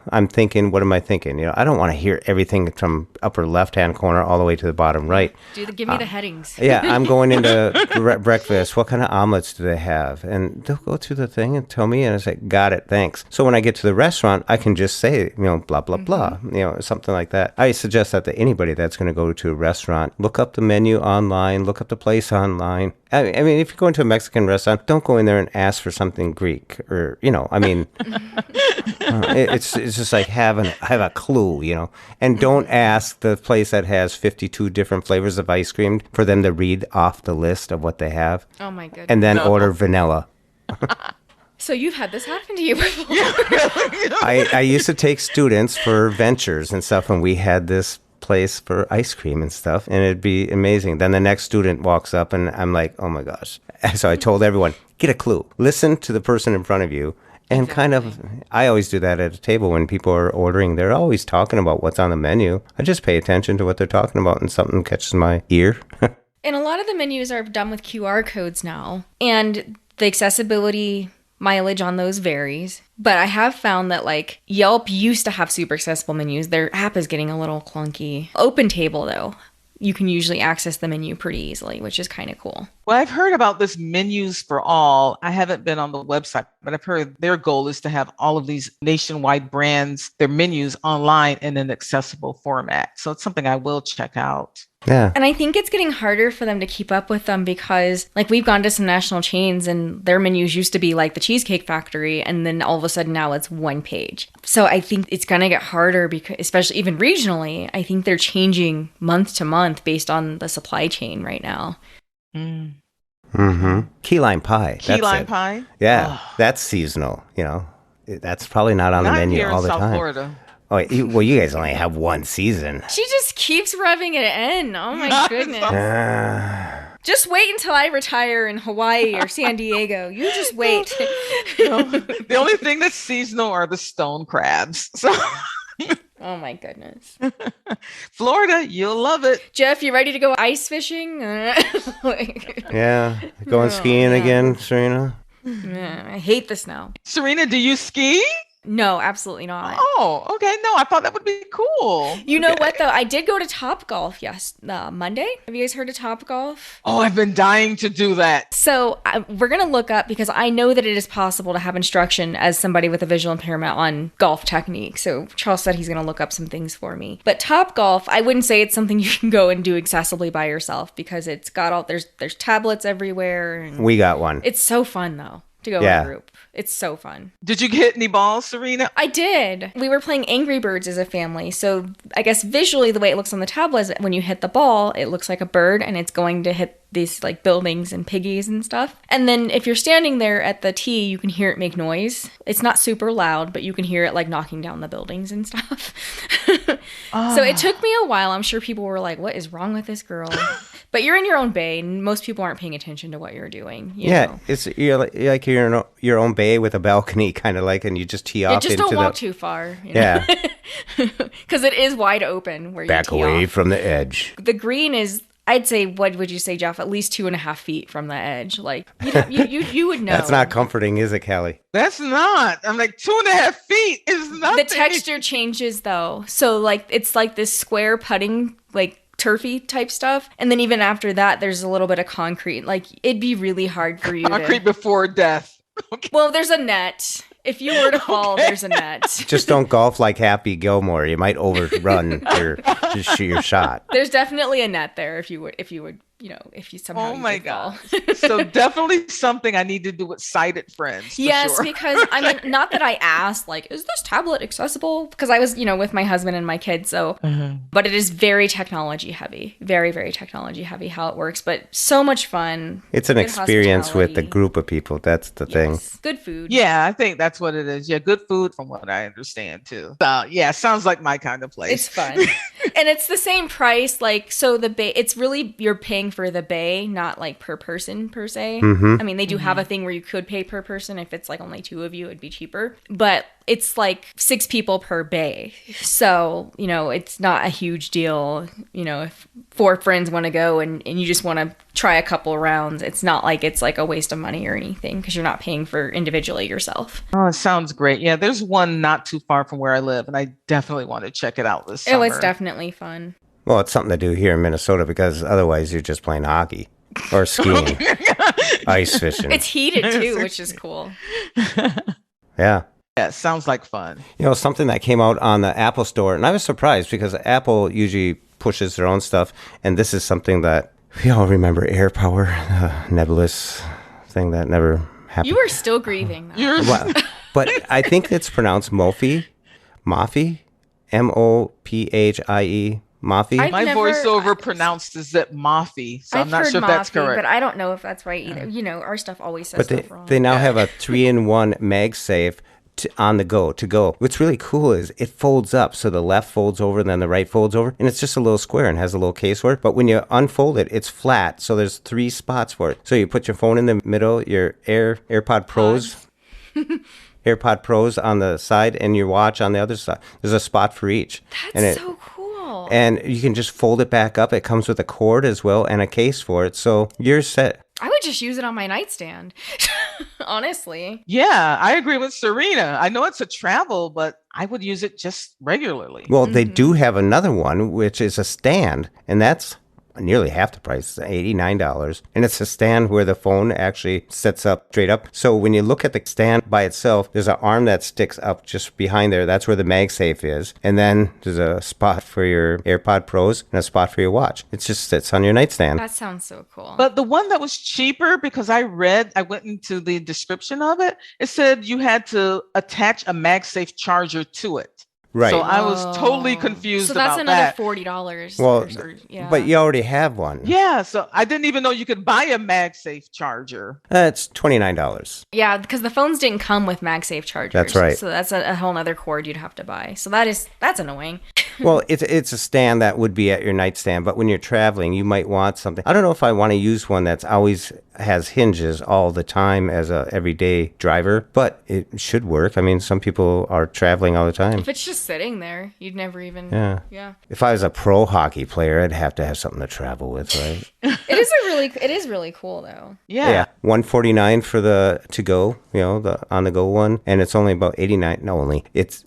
I'm thinking, what am I thinking? I don't want to hear everything from upper left-hand corner all the way to the bottom right. Give me the headings. Yeah, I'm going into breakfast. What kind of omelets do they have? And they'll go through the thing and tell me, and I say, got it, thanks. So when I get to the restaurant, I can just say, blah, blah, blah, something like that. I suggest that to anybody that's going to go to a restaurant, look up the menu online, look up the place online. I mean, if you're going to a Mexican restaurant, don't go in there and ask for something Greek or, it's just like have a clue, and don't ask the place that has 52 different flavors of ice cream for them to read off the list of what they have. Oh my goodness. And then order vanilla. So you've had this happen to you before? I used to take students for ventures and stuff, and we had this place for ice cream and stuff, and it'd be amazing. Then the next student walks up, and I'm like, oh my gosh. So I told everyone, get a clue. Listen to the person in front of you. And kind of, I always do that at a table when people are ordering. They're always talking about what's on the menu. I just pay attention to what they're talking about, and something catches my ear. And a lot of the menus are done with QR codes now, and the accessibility mileage on those varies. But I have found that like Yelp used to have super accessible menus. Their app is getting a little clunky. OpenTable though, you can usually access the menu pretty easily, which is kind of cool. Well, I've heard about this Menus for All. I haven't been on the website, but I've heard their goal is to have all of these nationwide brands, their menus online in an accessible format. So it's something I will check out. Yeah. And I think it's getting harder for them to keep up with them because like we've gone to some national chains and their menus used to be like the Cheesecake Factory, and then all of a sudden now it's one page. So I think it's going to get harder because especially even regionally, I think they're changing month to month based on the supply chain right now. Key lime pie. Key lime pie? Yeah, that's seasonal, That's probably not on the menu all the time. Not here in South Florida. Oh, well, you guys only have one season. She just keeps rubbing it in. Oh, my goodness. Just wait until I retire in Hawaii or San Diego. You just wait. The only thing that's seasonal are the stone crabs. So. Oh, my goodness. Florida, you'll love it. Jeff, you ready to go ice fishing? Yeah. Going skiing again, Serina? I hate the snow. Serina, do you ski? No, absolutely not. Oh, okay. No, I thought that would be cool. You know what, though? I did go to Topgolf Monday. Have you guys heard of Topgolf? Oh, I've been dying to do that. So we're going to look up because I know that it is possible to have instruction as somebody with a visual impairment on golf technique. So Charles said he's going to look up some things for me. But Topgolf, I wouldn't say it's something you can go and do accessibly by yourself because it's got there's tablets everywhere. And we got one. It's so fun, though. to go in a group. It's so fun. Did you get any balls, Serina? I did. We were playing Angry Birds as a family. So I guess visually the way it looks on the tablet is when you hit the ball, it looks like a bird and it's going to hit these like buildings and piggies and stuff. And then if you're standing there at the tee, you can hear it make noise. It's not super loud, but you can hear it like knocking down the buildings and stuff. So it took me a while. I'm sure people were like, what is wrong with this girl? But you're in your own bay, and most people aren't paying attention to what you're doing. You know? You're like you're in your own bay with a balcony, kind of like, and you just tee off. Just don't walk too far. Yeah, because it is wide open where you back tee away off. from the edge. The green is, I'd say, what would you say, Jeff? At least 2.5 feet from the edge. Like you would know. That's not comforting, is it, Callie? That's not. I'm like 2.5 feet is nothing. The texture changes though, so like it's like this square putting like turfy type stuff, and then even after that there's a little bit of concrete. Like it'd be really hard for you concrete before death. Okay. Well, there's a net. If you were to fall, there's a net. Just don't golf like Happy Gilmore. You might overrun your shot. There's definitely a net there if you would if you somehow. Oh my god! So definitely something I need to do with sighted friends. Yes, sure. because I mean, not that I asked, like, is this tablet accessible? Because I was, with my husband and my kids, so. But it is very technology heavy, very very technology heavy how it works, but so much fun. It's an experience with a group of people. That's the thing. Good food. Yeah, I think that's what it is. Yeah, good food from what I understand too. So yeah, sounds like my kind of place. It's fun, and it's the same price. Like, so the bay, it's really you're paying for the bay, not like per person per se. I mean, they do have a thing where you could pay per person. If it's like only 2 of you, it'd be cheaper, but it's like 6 people per bay, so it's not a huge deal. If 4 friends want to go and you just want to try a couple rounds, it's not like it's like a waste of money or anything, because you're not paying for individually yourself. Oh, it sounds great. Yeah, there's one not too far from where I live, and I definitely want to check it out this summer. Oh, it's definitely fun. Well, it's something to do here in Minnesota, because otherwise you're just playing hockey or skiing, ice fishing. It's heated too, which is cool. Yeah. Yeah, it sounds like fun. Something that came out on the Apple Store, and I was surprised because Apple usually pushes their own stuff, and this is something that we all remember: AirPower, the nebulous thing that never happened. You are still grieving, though. But I think it's pronounced Mophie, Mophie, Mophie. Mophie. My voiceover pronounced is it Mophie, so I'm not sure if that's correct. But I don't know if that's right either. Our stuff always says stuff wrong. They now have a 3-in-1 MagSafe on the go to go. What's really cool is it folds up, so the left folds over and then the right folds over, and it's just a little square and has a little case for it. But when you unfold it, it's flat, so there's 3 spots for it. So you put your phone in the middle, your AirPod Pros. AirPod Pros on the side and your watch on the other side. There's a spot for each. That's so cool. And you can just fold it back up. It comes with a cord as well and a case for it. So you're set. I would just use it on my nightstand, honestly. Yeah, I agree with Serina. I know it's a travel, but I would use it just regularly. Well, they do have another one, which is a stand, and that's nearly half the price, $89. And it's a stand where the phone actually sits up straight up. So when you look at the stand by itself, there's an arm that sticks up just behind there. That's where the MagSafe is. And then there's a spot for your AirPod Pros and a spot for your watch. It just sits on your nightstand. That sounds so cool. But the one that was cheaper, because I went into the description of it, it said you had to attach a MagSafe charger to it. Right. So I was totally confused about that. So that's another $40. Well, but you already have one. Yeah, so I didn't even know you could buy a MagSafe charger. It's $29. Yeah, because the phones didn't come with MagSafe chargers. That's right. So that's a whole other cord you'd have to buy. So that's annoying. Well, it's a stand that would be at your nightstand, but when you're traveling, you might want something. I don't know if I want to use one that's always has hinges all the time as a everyday driver, but it should work. I mean, some people are traveling all the time. If it's just sitting there, you'd never even. Yeah. If I was a pro hockey player, I'd have to have something to travel with, right? It is really cool though. Yeah. $149 for the to go, the on the go one, and it's only about $89. No, it's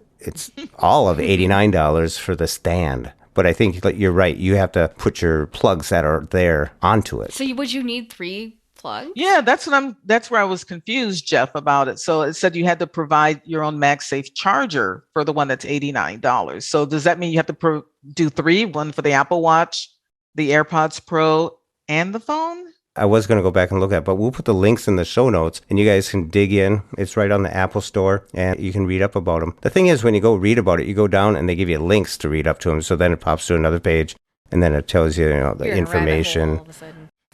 all of $89 for the stand. But I think that you're right. You have to put your plugs that are there onto it. So would you need 3 plugs? Yeah, that's where I was confused, Jeff, about it. So it said you had to provide your own MagSafe charger for the one that's $89. So does that mean you have to do 3? One for the Apple Watch, the AirPods Pro, and the phone? I was going to go back and look at it, but we'll put the links in the show notes and you guys can dig in. It's right on the Apple Store and you can read up about them. The thing is, when you go read about it, you go down and they give you links to read up to them. So then it pops to another page and then it tells you, the information.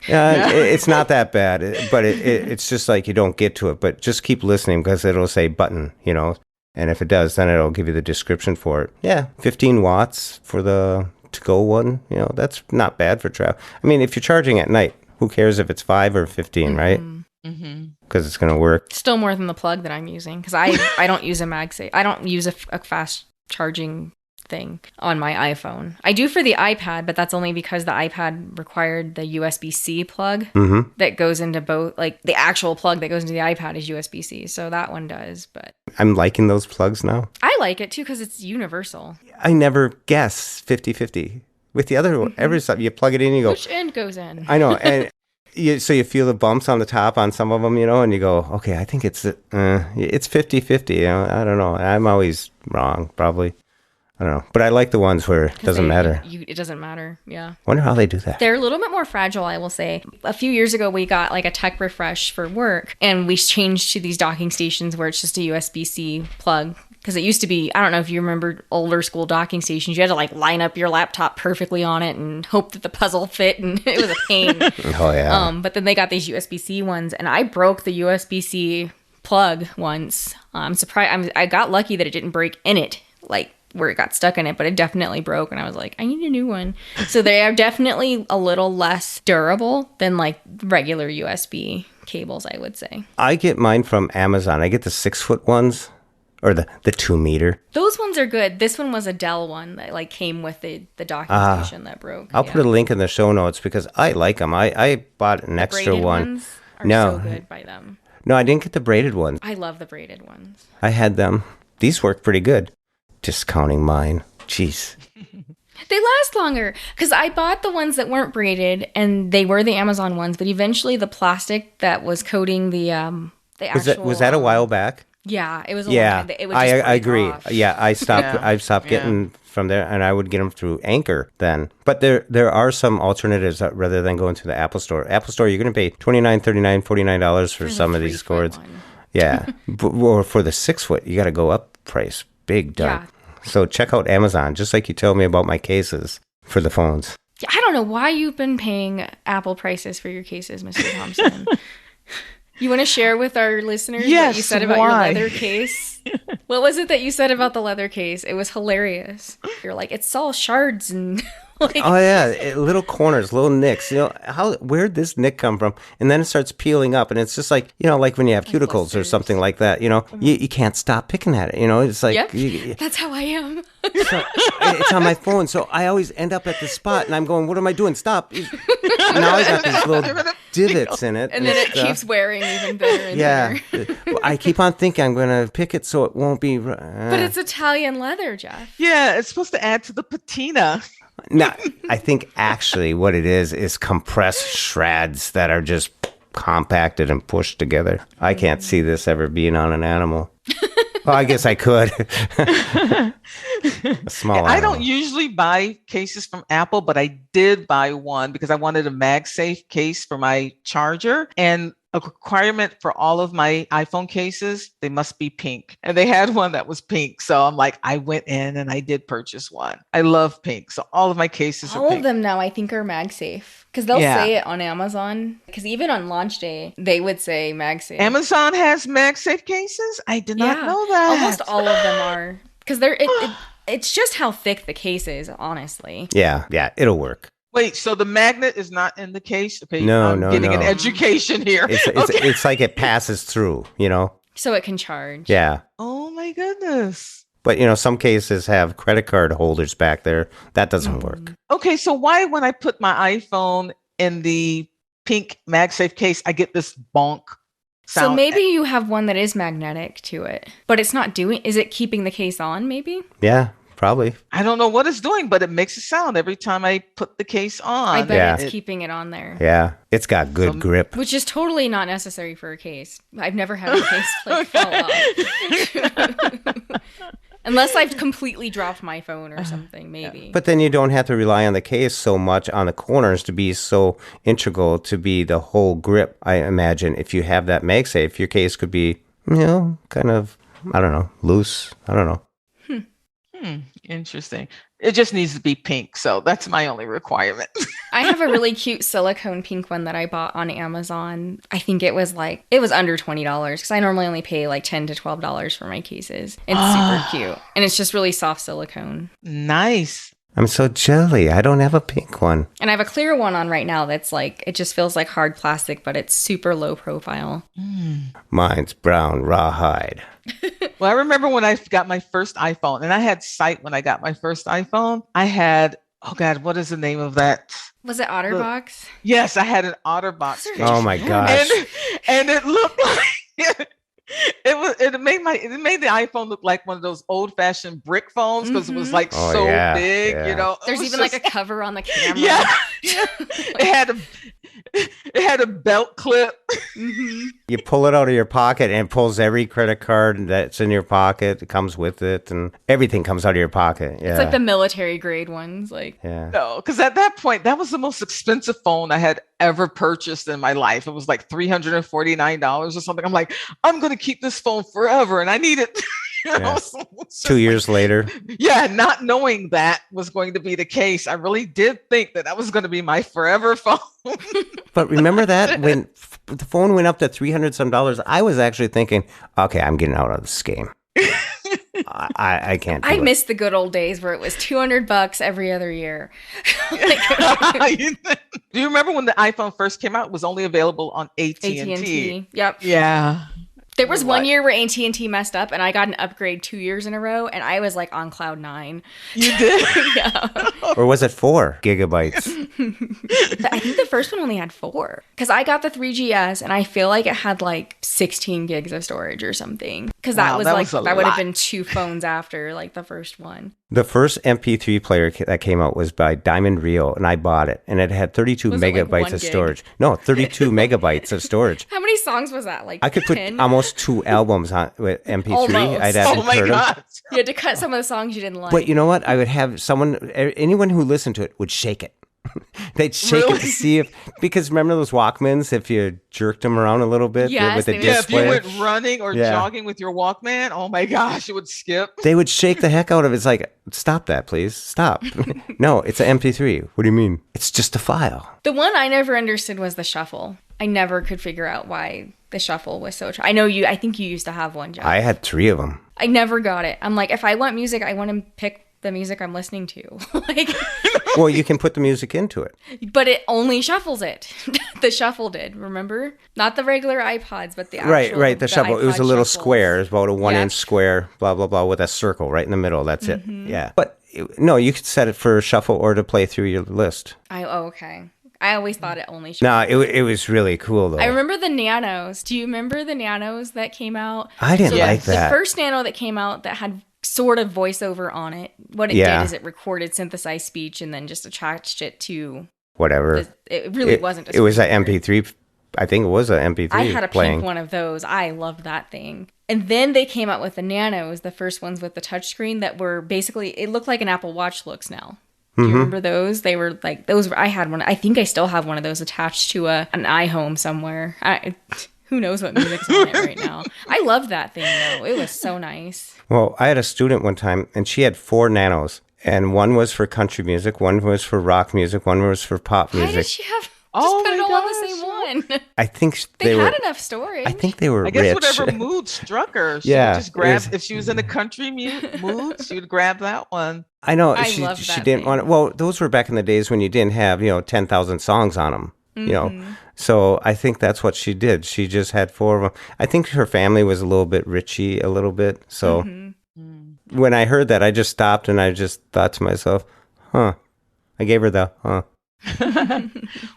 Yeah, it's not that bad, but it's just like you don't get to it. But just keep listening because it'll say button, And if it does, then it'll give you the description for it. Yeah, 15 watts for the to-go one. That's not bad for travel. I mean, if you're charging at night, who cares if it's 5 or 15, right? Because it's going to work. Still more than the plug that I'm using because I don't use a MagSafe. I don't use a fast charging thing on my iPhone. I do for the iPad, but that's only because the iPad required the USB-C plug that goes into both. Like the actual plug that goes into the iPad is USB-C, so that one does. But I'm liking those plugs now. I like it too because it's universal. I never guess 50-50. With the other one, every time you plug it in, you go, which end goes in? I know, and so you feel the bumps on the top on some of them, and you go, okay, I think it's 50-50. I don't know. I'm always wrong, probably. I don't know, but I like the ones where it doesn't matter. It doesn't matter, yeah. Wonder how they do that. They're a little bit more fragile, I will say. A few years ago, we got like a tech refresh for work, and we changed to these docking stations where it's just a USB-C plug. Because it used to be, I don't know if you remember older school docking stations, you had to like line up your laptop perfectly on it and hope that the puzzle fit, and it was a pain. Oh, yeah. But then they got these USB-C ones, and I broke the USB-C plug once. I'm surprised. I got lucky that it didn't break in it, like where it got stuck in it, but it definitely broke, and I was like, I need a new one. So they are definitely a little less durable than like regular USB cables, I would say. I get mine from Amazon. I get the 6-foot ones. Or the 2-meter. Those ones are good. This one was a Dell one that like came with the docking station that broke. I'll put a link in the show notes because I like them. I bought an extra one. Ones are so good by them. No, I didn't get the braided ones. I love the braided ones. I had them. These work pretty good. Discounting mine. Jeez. They last longer because I bought the ones that weren't braided and they were the Amazon ones, but eventually the plastic that was coating the actual... Was that a while back? Yeah, it was. I agree. Off. Yeah, I stopped getting from there, and I would get them through Anchor then. But there are some alternatives rather than going to the Apple Store. Apple Store, you're going to pay $29, $39, $49 for some of these cords. Yeah, or for the 6-foot, you got to go up price, big time. Yeah. So check out Amazon, just like you told me about my cases for the phones. I don't know why you've been paying Apple prices for your cases, Mr. Thompson. You want to share with our listeners what you said about your leather case? What was it that you said about the leather case? It was hilarious. You're like, it's all shards and like... Oh yeah, little corners, little nicks. Where'd this nick come from? And then it starts peeling up, and it's just like, like when you have cuticles or something like that. You can't stop picking at it. It's like that's how I am. So, it's on my phone, so I always end up at the spot, and I'm going, what am I doing? Stop. Now I got these little divots in it. And then it keeps wearing even better and better. I keep on thinking I'm going to pick it so it won't be... But it's Italian leather, Jeff. Yeah, it's supposed to add to the patina. No, I think actually what it is compressed shreds that are just compacted and pushed together. I can't see this ever being on an animal. Well, I guess I could. A small animal. I don't usually buy cases from Apple, but I did buy one because I wanted a MagSafe case for my charger. And a requirement for all of my iPhone cases, they must be pink. And they had one that was pink. So I'm like, I went in and I did purchase one. I love pink. So all of my cases are pink. All of them now I think are MagSafe. Because they'll say it on Amazon. Because even on launch day, they would say MagSafe. Amazon has MagSafe cases? I did not know that. Almost all of them are. Because it's just how thick the case is, honestly. Yeah, it'll work. Wait, so the magnet is not in the case? Okay, no, I'm getting an education here. It's like it passes through, So it can charge. Yeah. Oh my goodness. But, some cases have credit card holders back there. That doesn't work. Okay, so why when I put my iPhone in the pink MagSafe case, I get this bonk sound? So maybe you have one that is magnetic to it, but it's not is it keeping the case on maybe? Yeah. Probably. I don't know what it's doing, but it makes a sound every time I put the case on. I bet it's keeping it on there. Yeah, it's got good grip. Which is totally not necessary for a case. I've never had a case fall off. Unless I've completely dropped my phone or something, maybe. But then you don't have to rely on the case so much on the corners to be so integral to be the whole grip. I imagine if you have that MagSafe, your case could be, kind of, I don't know, loose. I don't know. Interesting. It just needs to be pink. So that's my only requirement. I have a really cute silicone pink one that I bought on Amazon. I think it was under $20 because I normally only pay like $10 to $12 for my cases. It's super cute. And it's just really soft silicone. Nice. I'm so jelly. I don't have a pink one. And I have a clear one on right now that's like, it just feels like hard plastic, but it's super low profile. Mine's brown rawhide. Well, I remember when I got my first iPhone, and I had sight when I got my first iPhone. I had, oh God, what is the name of that? Was it OtterBox? Yes, I had an OtterBox case. Oh my gosh. And it looked like it made the iPhone look like one of those old-fashioned brick phones because it was like big, There's even like a cover on the camera. Yeah. It had a belt clip. You pull it out of your pocket and it pulls every credit card that's in your pocket. It comes with it and everything comes out of your pocket. Yeah. It's like the military grade ones. No, because at that point, that was the most expensive phone I had ever purchased in my life. It was like $349 or something. I'm like, I'm going to keep this phone forever and I need it. 2 years later. Yeah, not knowing that was going to be the case, I really did think that was going to be my forever phone. But remember that when the phone went up to $300 some, I was actually thinking, okay, I'm getting out of this game. I can't. I miss the good old days where it was $200 every other year. Do you remember when the iPhone first came out? It was only available on AT&T. Yep. Yeah. There was one year where AT&T messed up and I got an upgrade 2 years in a row and I was like on cloud 9. You did? Yeah. Or was it 4 gigabytes? I think the first one only had 4 because I got the 3GS and I feel like it had like 16 gigs of storage or something because that would have been 2 phones after like the first one. The first MP3 player that came out was by Diamond Rio, and I bought it, and it had 32 megabytes of storage. No, 32 megabytes of storage. How many songs was that? Like I could 10? put almost 2 albums on with MP3. Almost. I'd have Oh my God. You had to cut some of the songs you didn't like. But you know what? I would have anyone who listened to it would shake it. They'd shake it to see because remember those Walkmans, if you jerked them around a little bit with the display? If you went running or jogging with your Walkman, oh my gosh, it would skip. They would shake the heck out of it. It's like, stop that, please. Stop. No, it's an MP3. What do you mean? It's just a file. The one I never understood was the shuffle. I never could figure out why the shuffle was so... I think you used to have one, Jeff. I had 3 of them. I never got it. I'm like, if I want music, I want to pick the music I'm listening to. Well, you can put the music into it. But it only shuffles it. The shuffle did, remember? Not the regular iPods, but the actual... Right, the shuffle. It was a little shuffles. square. It was about a 1-inch square, blah, blah, blah, with a circle right in the middle. That's it. Yeah. But no, you could set it for shuffle or to play through your list. Okay. I always thought it only shuffled. No, it was really cool, though. I remember the Nanos. Do you remember the Nanos that came out? I didn't like that. The first Nano that came out that had sort of voiceover on it. What it did is it recorded synthesized speech and then just attached it to whatever. It really wasn't. It was an MP3. I think it was an MP3. I had a playing. pink one of those. I loved that thing. And then they came out with the Nanos, the first ones with the touchscreen that were basically, it looked like an Apple Watch looks now. Do you remember those? They were like, I had one. I think I still have one of those attached to an iHome somewhere. Who knows what music's on it right now. I loved that thing, though. It was so nice. Well, I had a student one time, and she had 4 Nanos. And one was for country music, one was for rock music, one was for pop music. Why did she have... Just put it all on the same one. I think they had enough storage. I think they were rich. I guess whatever mood struck her. She would just grab, if she was in a country mood, she would grab that one. I know. I she love that didn't thing. want it. Well, those were back in the days when you didn't have, 10,000 songs on them, you know. So I think that's what she did. She just had 4 of them. I think her family was a little bit richy, a little bit. So when I heard that, I just stopped and I just thought to myself, I gave her the,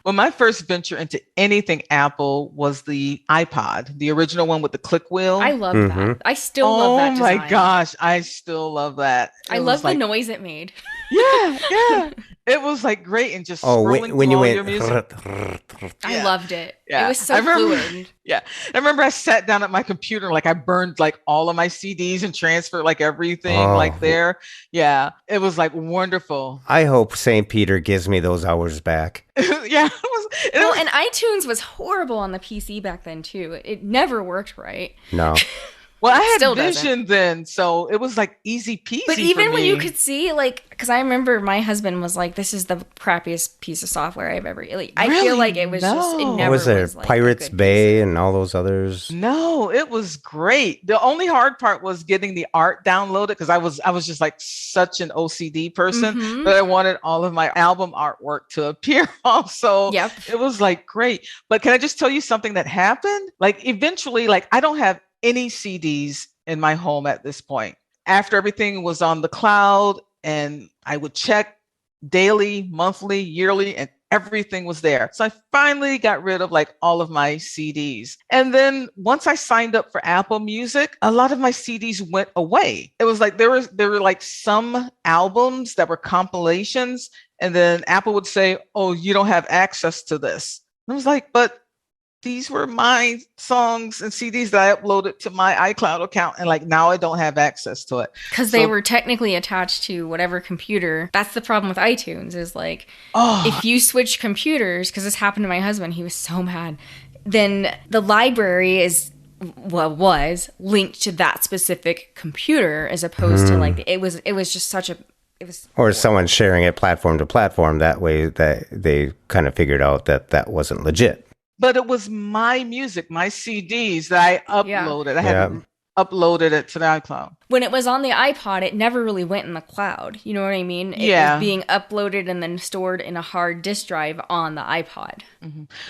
Well, my first venture into anything Apple was the iPod, the original one with the click wheel. I love that. I still love that design. Oh my gosh, I still love that. I love the noise it made. Yeah. It was like great and just scrolling when you through all went your music. I loved it. Yeah. It was so fluid. Yeah. I remember I sat down at my computer, like I burned like all of my CDs and transferred like everything like there. Yeah. It was like wonderful. I hope St. Peter gives me those hours back. Yeah. And iTunes was horrible on the PC back then too. It never worked right. No. Well, I had Vision then, so it was like easy peasy. But even when you could see, like, because I remember my husband was like, "This is the crappiest piece of software I've ever." Like, I feel like it was just it never was there. Was like Pirates Bay and all those others. No, it was great. The only hard part was getting the art downloaded because I was just like such an OCD person that I wanted all of my album artwork to appear also. Yep. It was like great. But can I just tell you something that happened? Like eventually, like I don't have any CDs in my home at this point. After everything was on the cloud and I would check daily, monthly, yearly, and everything was there. So I finally got rid of like all of my CDs. And then once I signed up for Apple Music, a lot of my CDs went away. It was like there were like some albums that were compilations, and then Apple would say, "Oh, you don't have access to this." And I was like, "But these were my songs and CDs that I uploaded to my iCloud account, and like now I don't have access to it." Because they were technically attached to whatever computer. That's the problem with iTunes is like, if you switch computers, because this happened to my husband, he was so mad, then the library was linked to that specific computer as opposed to like, it was just such a, it was. Or someone sharing it platform to platform. That way that they kind of figured out that wasn't legit. But it was my music, my CDs that I uploaded. I had uploaded it to the iCloud. When it was on the iPod, it never really went in the cloud. You know what I mean? It was being uploaded and then stored in a hard disk drive on the iPod.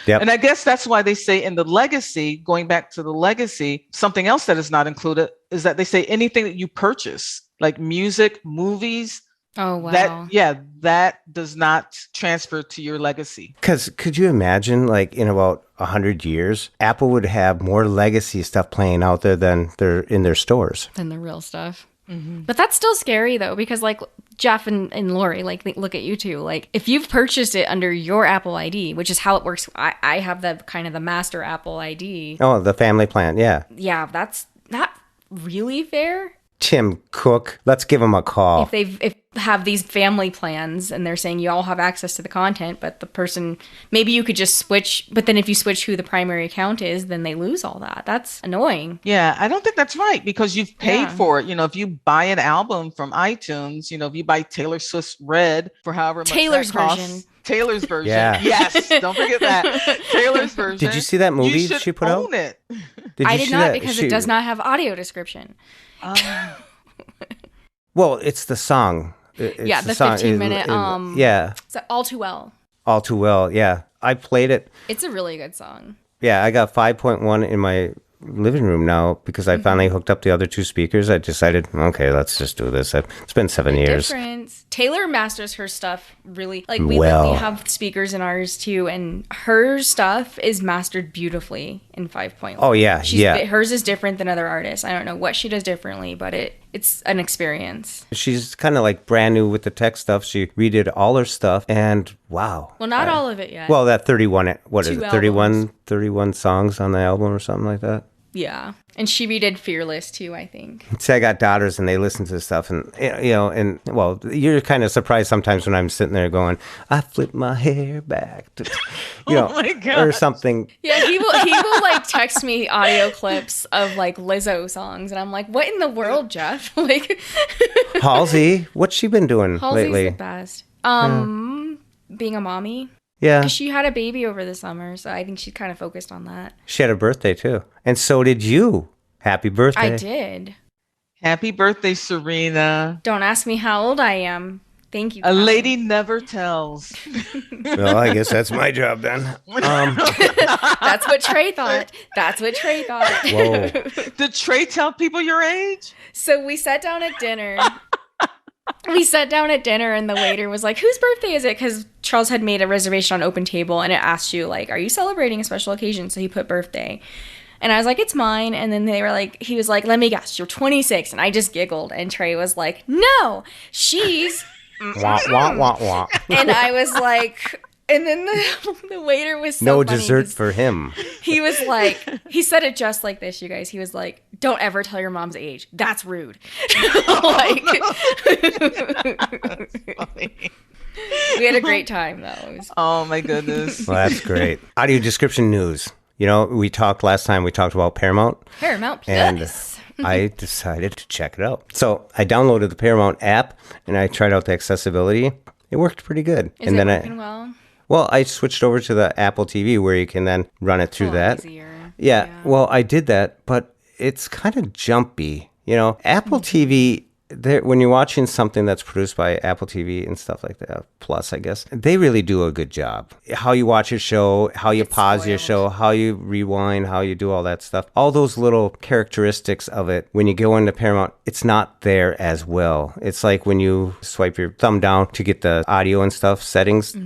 Yep. And I guess that's why they say in the legacy, going back to the legacy, something else that is not included is that they say anything that you purchase, like music, movies. Oh, wow. That does not transfer to your legacy. Because could you imagine, like, in about 100 years, Apple would have more legacy stuff playing out there than they're in their stores. Than the real stuff. But that's still scary, though, because, like, Jeff and Lori, like, look at you two. Like, if you've purchased it under your Apple ID, which is how it works, I have the kind of the master Apple ID. Oh, the family plan, yeah. Yeah, that's not really fair. Tim Cook, let's give him a call. If have these family plans and they're saying you all have access to the content, but the person, maybe you could just switch, but then if you switch who the primary account is, then they lose all that. That's annoying. Yeah, I don't think that's right because you've paid for it. You know, if you buy an album from iTunes, you know, if you buy Taylor Swift's Red for however much Taylor's that costs, version. Taylor's version. Yeah. Yes, don't forget that. Taylor's version. Did you see that movie you should she put out? own it. I did not because it does not have audio description. Well, it's the song. It's the 15-minute. Yeah. So All Too Well. All Too Well, yeah. I played it. It's a really good song. Yeah, I got 5.1 in my living room now because I finally hooked up the other two speakers. I decided, okay, let's just do this. It's been 7 years. Difference. Taylor masters her stuff really. Like we have speakers in ours too, and her stuff is mastered beautifully in 5.1. Oh yeah, Hers is different than other artists. I don't know what she does differently, but it's an experience. She's kind of like brand new with the tech stuff. She redid all her stuff, and wow. Well, not all of it yet. Well, that 31, what is it? 31 songs on the album or something like that. Yeah. And she redid Fearless too, I think. See, I got daughters and they listen to stuff and, you know, and well, you're kind of surprised sometimes when I'm sitting there going, I flip my hair back, to, you know, my God. or something. Yeah, he will like text me audio clips of like Lizzo songs and I'm like, what in the world, Jeff? Like Halsey, what's she been doing Halsey's lately? The best. Being a mommy. Yeah. 'Cause she had a baby over the summer, so I think she's kind of focused on that. She had a birthday too. And so did you. Happy birthday. I did. Happy birthday, Serina. Don't ask me how old I am. Thank you. A lady never tells. Well, I guess that's my job then. That's what Trey thought. Whoa. Did Trey tell people your age? So we sat down at dinner. And the waiter was like, whose birthday is it? Because Charles had made a reservation on Open Table, and it asked you, like, are you celebrating a special occasion? So he put birthday. And I was like, it's mine. And then he was like, let me guess, you're 26. And I just giggled. And Trey was like, no, she's... Wah, wah, wah, wah. And I was like... And then the waiter was so no funny. dessert for him. He was like, he said it just like this, you guys. He was like, don't ever tell your mom's age. That's rude. Like, That's funny. we had a great time, though. Oh, my goodness. Well, that's great. Audio description news. You know, last time we talked about Paramount. Paramount And Plus. I decided to check it out. So I downloaded the Paramount app and I tried out the accessibility. It worked pretty good. Is it working well? Well, I switched over to the Apple TV where you can then run it through that. Easier. Yeah, well, I did that, but it's kind of jumpy. You know, Apple TV, when you're watching something that's produced by Apple TV and stuff like that, Plus, I guess, they really do a good job. How you watch your show, how you pause your show, how you rewind, how you do all that stuff. All those little characteristics of it, when you go into Paramount, it's not there as well. It's like when you swipe your thumb down to get the audio and stuff settings,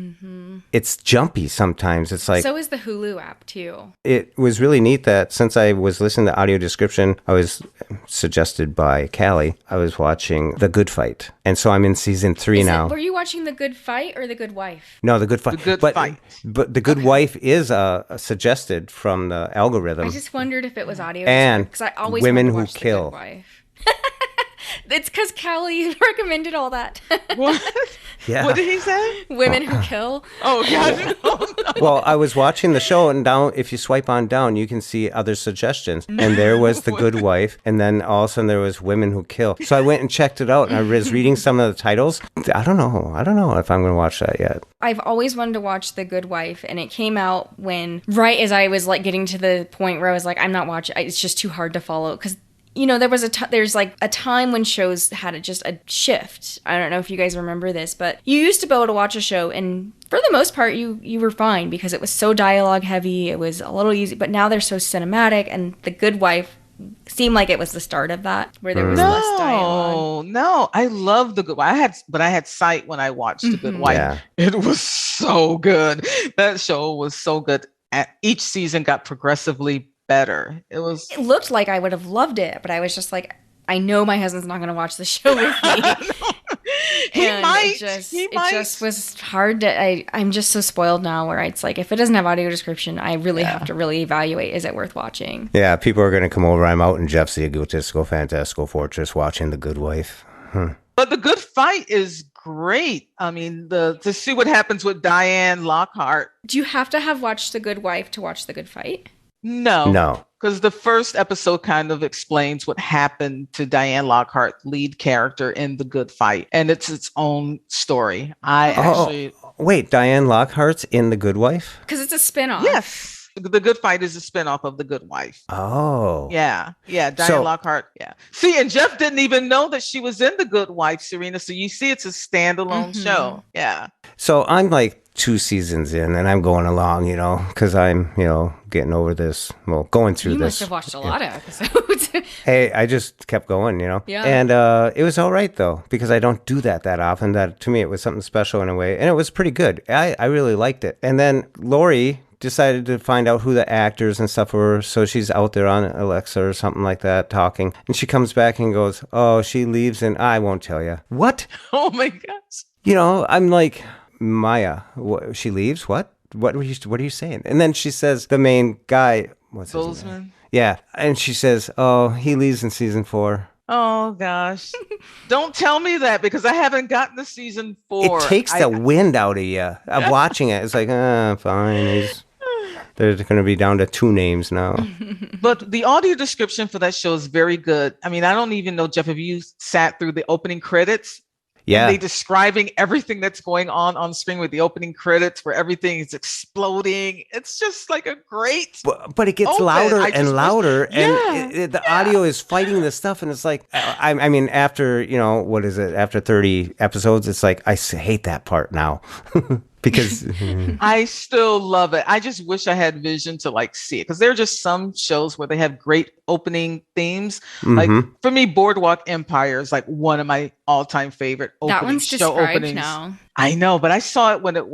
it's jumpy sometimes. It's like... So is the Hulu app, too. It was really neat that since I was listening to audio description, I was suggested by Callie, I was watching The Good Fight. And so I'm in season 3 now. Were you watching The Good Fight or The Good Wife? No, The Good Fight. The Good Fight. But The Good Wife is suggested from the algorithm. I just wondered if it was audio. And because I always Women wanted to Who watch Kill. The Good Wife. It's because Callie recommended all that. What? Yeah. What did he say? Women Who Kill. Oh, God. No. Well, I was watching the show, and down, if you swipe on down, you can see other suggestions. And there was The Good Wife, and then all of a sudden there was Women Who Kill. So I went and checked it out, and I was reading some of the titles. I don't know if I'm going to watch that yet. I've always wanted to watch The Good Wife, and it came out right as I was like getting to the point where I was like, I'm not watching. It's just too hard to follow because. You know, there's like a time when shows had just a shift. I don't know if you guys remember this, but you used to be able to watch a show and for the most part you were fine because it was so dialogue heavy. It was a little easy, but now they're so cinematic, and The Good Wife seemed like it was the start of that where there was less dialogue. No, I love The Good Wife. I had sight when I watched The Good Wife. Yeah. It was so good. That show was so good. Each season got progressively better. It looked like I would have loved it, but I was just like, I know my husband's not going to watch the show with me. He might. It just was hard to. I'm just so spoiled now, where it's like if it doesn't have audio description, I really have to really evaluate: is it worth watching? Yeah, people are going to come over. I'm out in Jeff's Egotistical Fantastical Fortress watching The Good Wife. But The Good Fight is great. I mean, to see what happens with Diane Lockhart. Do you have to have watched The Good Wife to watch The Good Fight? No. Because the first episode kind of explains what happened to Diane Lockhart, lead character in The Good Fight. And it's its own story. Wait, Diane Lockhart's in The Good Wife? Because it's a spinoff. Yes. The Good Fight is a spinoff of The Good Wife. Oh. Yeah. Diane Lockhart. Yeah. See, and Jeff didn't even know that she was in The Good Wife, Serina. So you see, it's a standalone show. Yeah. So I'm like 2 seasons in and I'm going along, because I'm, getting over this, going through you this. You must have watched a lot of episodes. Hey, I just kept going, Yeah. And it was all right, though, because I don't do that often. That, to me, it was something special in a way. And it was pretty good. I really liked it. And then Lori decided to find out who the actors and stuff were. So she's out there on Alexa or something like that talking. And she comes back and goes, oh, she leaves and I won't tell you. What? Oh, my gosh. I'm like, Maya, she leaves? What? What are you saying? And then she says, the main guy, what's his name? Yeah. And she says, oh, he leaves in season 4. Oh, gosh. Don't tell me that because I haven't gotten to season 4. It takes the wind out of you of watching it. It's like, fine. They're going to be down to 2 names now. But the audio description for that show is very good. I mean, I don't even know, Jeff, if you sat through the opening credits. Yeah. And they describing everything that's going on screen with the opening credits where everything is exploding. It's just like a great. But it gets louder and louder, and the audio is fighting the stuff, and it's like, I mean, after what is it? After 30 episodes, it's like I hate that part now. Because I still love it. I just wish I had vision to like see it, because there are just some shows where they have great opening themes. Like for me, Boardwalk Empire is like one of my all-time favorite That one's show described openings. now. I know, but I saw it when it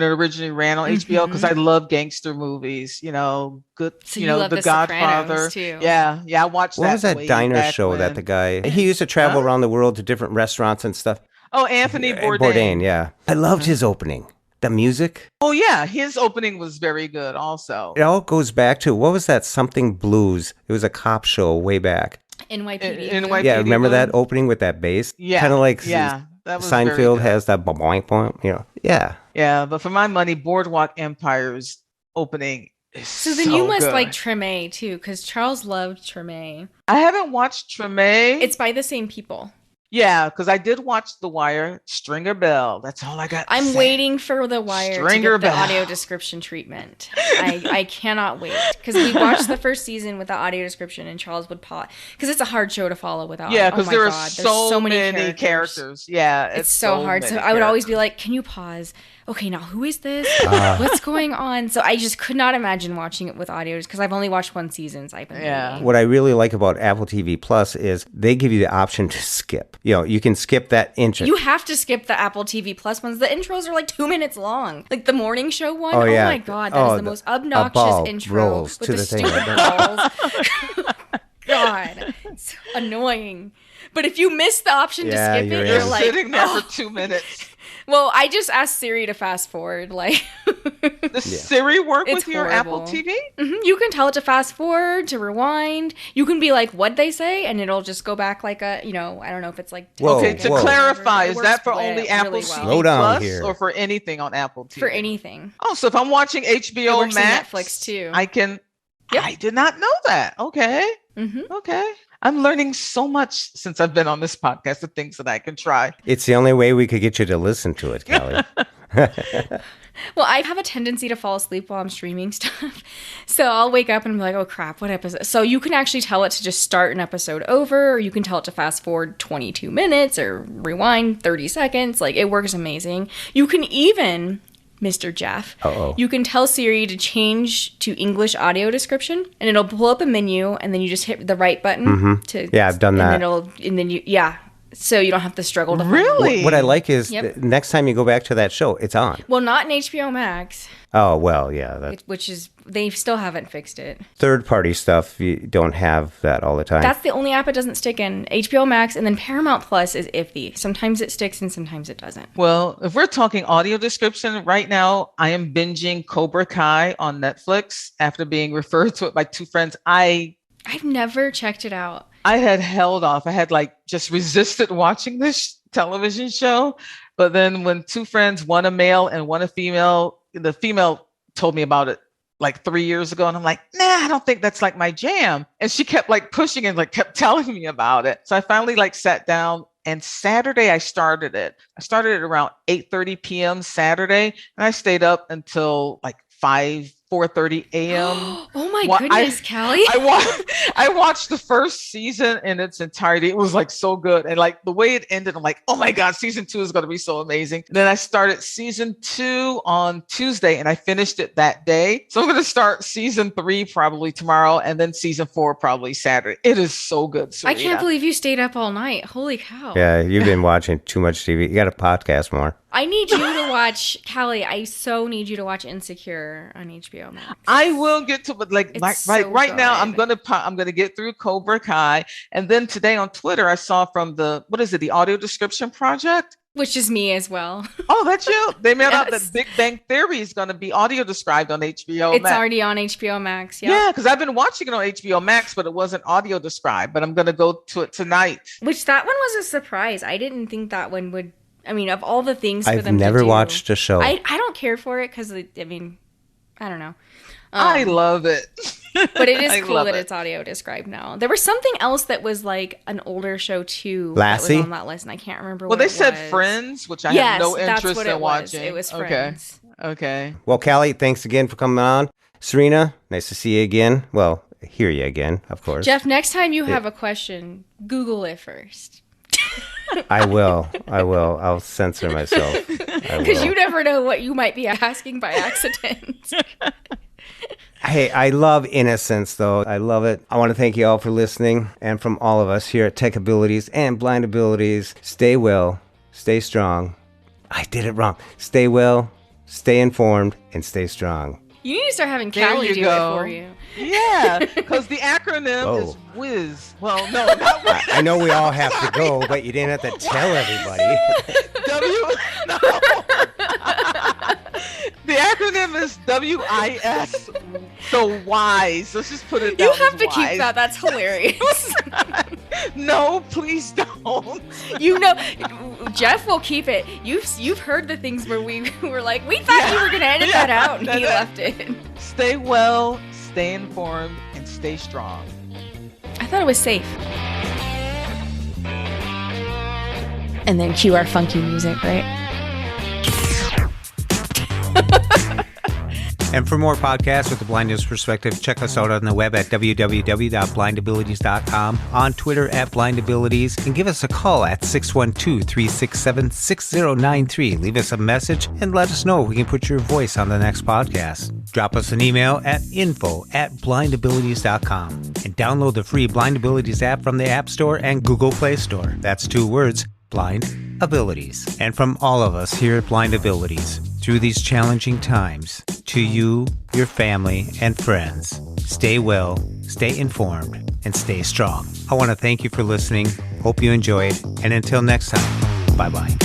originally ran on HBO, because I love gangster movies. Good. So you love The Godfather Sopranos, too. Yeah, I watched that. what was that way diner back show when. that the guy, he used to travel around the world to different restaurants and stuff? Oh, Anthony Bourdain. Bourdain, yeah. I loved his opening. The music. Oh yeah, his opening was very good also. It all goes back to, what was that, Something Blues? It was a cop show way back. NYPD. NYPD. Yeah, remember Blue? that opening with that bass? Yeah. Kind of like that was very Seinfeld good. has that boing boing, Yeah. Yeah, but for my money, Boardwalk Empire's opening is So then you must good. like Treme too, because Charles loved Treme. I haven't watched Treme. It's by the same people. Yeah, because I did watch The Wire, Stringer Bell. That's all I got. to I'm say. waiting for The Wire Stringer to get the Bell. audio description treatment. I cannot wait, because we watched the first season with the audio description, and Charles would pause because it's a hard show to follow without. Yeah, because because there are so many characters. Yeah, It's so hard. So I would always be like, "Can you pause? Okay, now who is this? What's going on?" So I just could not imagine watching it with audio, because I've only watched one season. So I've been waiting. What I really like about Apple TV Plus is they give you the option to skip. You can skip that intro. You have to skip the Apple TV Plus ones. The intros are like 2 minutes long. Like the morning show one. Oh, yeah. My God, that is the most obnoxious ball intro rolls with to the the thing. stupid balls. God, it's annoying. But if you miss the option to Yeah, skip you're it, in. you're like, sitting there "Oh." for 2 minutes. Well, I just asked Siri to fast forward. Like, Does Siri work It's with your Apple horrible. TV? you can tell it to fast forward, to rewind. You can be like, "What'd they say?" And it'll just go back like I don't know if it's like. Whoa, Okay, to whoa. clarify, It is works that for really only well. Apple Slow TV down Plus here. or for anything on Apple TV? For anything. Oh, so if I'm watching It HBO works in Max, Netflix too. I can. Yep. I did not know that. Okay. hmm Okay. I'm learning so much since I've been on this podcast, the things that I can try. It's the only way we could get you to listen to it, Callie. Well, I have a tendency to fall asleep while I'm streaming stuff. So I'll wake up and be like, "Oh crap, what episode?" So you can actually tell it to just start an episode over, or you can tell it to fast forward 22 minutes or rewind 30 seconds. Like, it works amazing. You can even, Mr. Jeff, you can tell Siri to change to English audio description, and it'll pull up a menu, and then you just hit the right button to. Yeah, I've done that. So you don't have to struggle to find it. Really? What I like is Yep. the next time you go back to that show, it's on. Well, not in HBO Max, Oh, well, yeah. That which is, they still haven't fixed it. third-party stuff, you don't have that all the time. That's the only app it doesn't stick in. HBO Max, and then Paramount Plus is iffy. Sometimes it sticks and sometimes it doesn't. Well, if we're talking audio description, right now I am binging Cobra Kai on Netflix after being referred to it by two friends. I've never checked it out. I had held off. I had just resisted watching this television show. But then when two friends, one a male and one a female, the female told me about it like 3 years ago. And I'm like, nah, I don't think that's like my jam. And she kept pushing and kept telling me about it. So I finally sat down, and Saturday I started it. I started it around 8:30 p.m. Saturday, and I stayed up until 4:30 a.m. Oh my Well, goodness, Callie. I watched the first season in its entirety. It was so good. And the way it ended, I'm like, oh my God, season 2 is going to be so amazing. And then I started season 2 on Tuesday, and I finished it that day. So I'm going to start season 3 probably tomorrow, and then season 4 probably Saturday. It is so good, Serina. I can't believe you stayed up all night. Holy cow. Yeah, you've been watching too much TV. You got to podcast more. I need you to watch, Callie, I so need you to watch Insecure on HBO Max. I will get to, but right now I'm gonna get through Cobra Kai, and then today on Twitter I saw from the Audio Description Project, Which is me as well. Oh, that's you. They mailed out Yes. that Big Bang Theory is going to be audio described on HBO It's Max. already on HBO Max. Yep. Yeah, because I've been watching it on HBO Max, but it wasn't audio described. But I'm going to go to it tonight. Which that one was a surprise. I didn't think that one would. I mean, of all the things for I've them never to do, watched a show. I don't care for it because I don't know. I love it. But it is I cool love that it. it's audio described now. There was something else that was like an older show too. Lassie? That was on that list, and I can't remember. Well, what they it said was. Friends, which I Yes, have no that's interest what in it was. watching. It was Friends. Okay. Well, Callie, thanks again for coming on. Serina, nice to see you again. Well, hear you again, of course. Jeff, next time you have a question, Google it first. I will. I'll censor myself. Because you never know what you might be asking by accident. Hey, I love innocence, though. I love it. I want to thank you all for listening. And from all of us here at Tech Abilities and Blind Abilities, stay well, stay strong. I did it wrong. Stay well, stay informed, and stay strong. You need to start having There Callie you do go. it for you. Yeah, because the acronym is WIZ. Well, no, not WIZ. I know we all have to go, but you didn't have to tell everybody. No. The acronym is WIS. So wise. Let's just put it down. You have as to wise. keep that. That's hilarious. No, please don't. You know, Jeff will keep it. You've heard the things where we were like, we thought you were gonna edit that out, and he left it. Stay well, stay informed, and stay strong. I thought it was safe. And then cue our funky music, right? And for more podcasts with the Blindness Perspective, check us out on the web at www.blindabilities.com, on Twitter at blindabilities, and give us a call at 612-367-6093. Leave us a message and let us know if we can put your voice on the next podcast. Drop us an email at info@blindabilities.com and download the free Blind Abilities app from the App Store and Google Play Store. That's 2 words, Blind Abilities. And from all of us here at Blind Abilities, through these challenging times, to you, your family, and friends, stay well, stay informed, and stay strong. I want to thank you for listening. Hope you enjoyed. And until next time, bye-bye.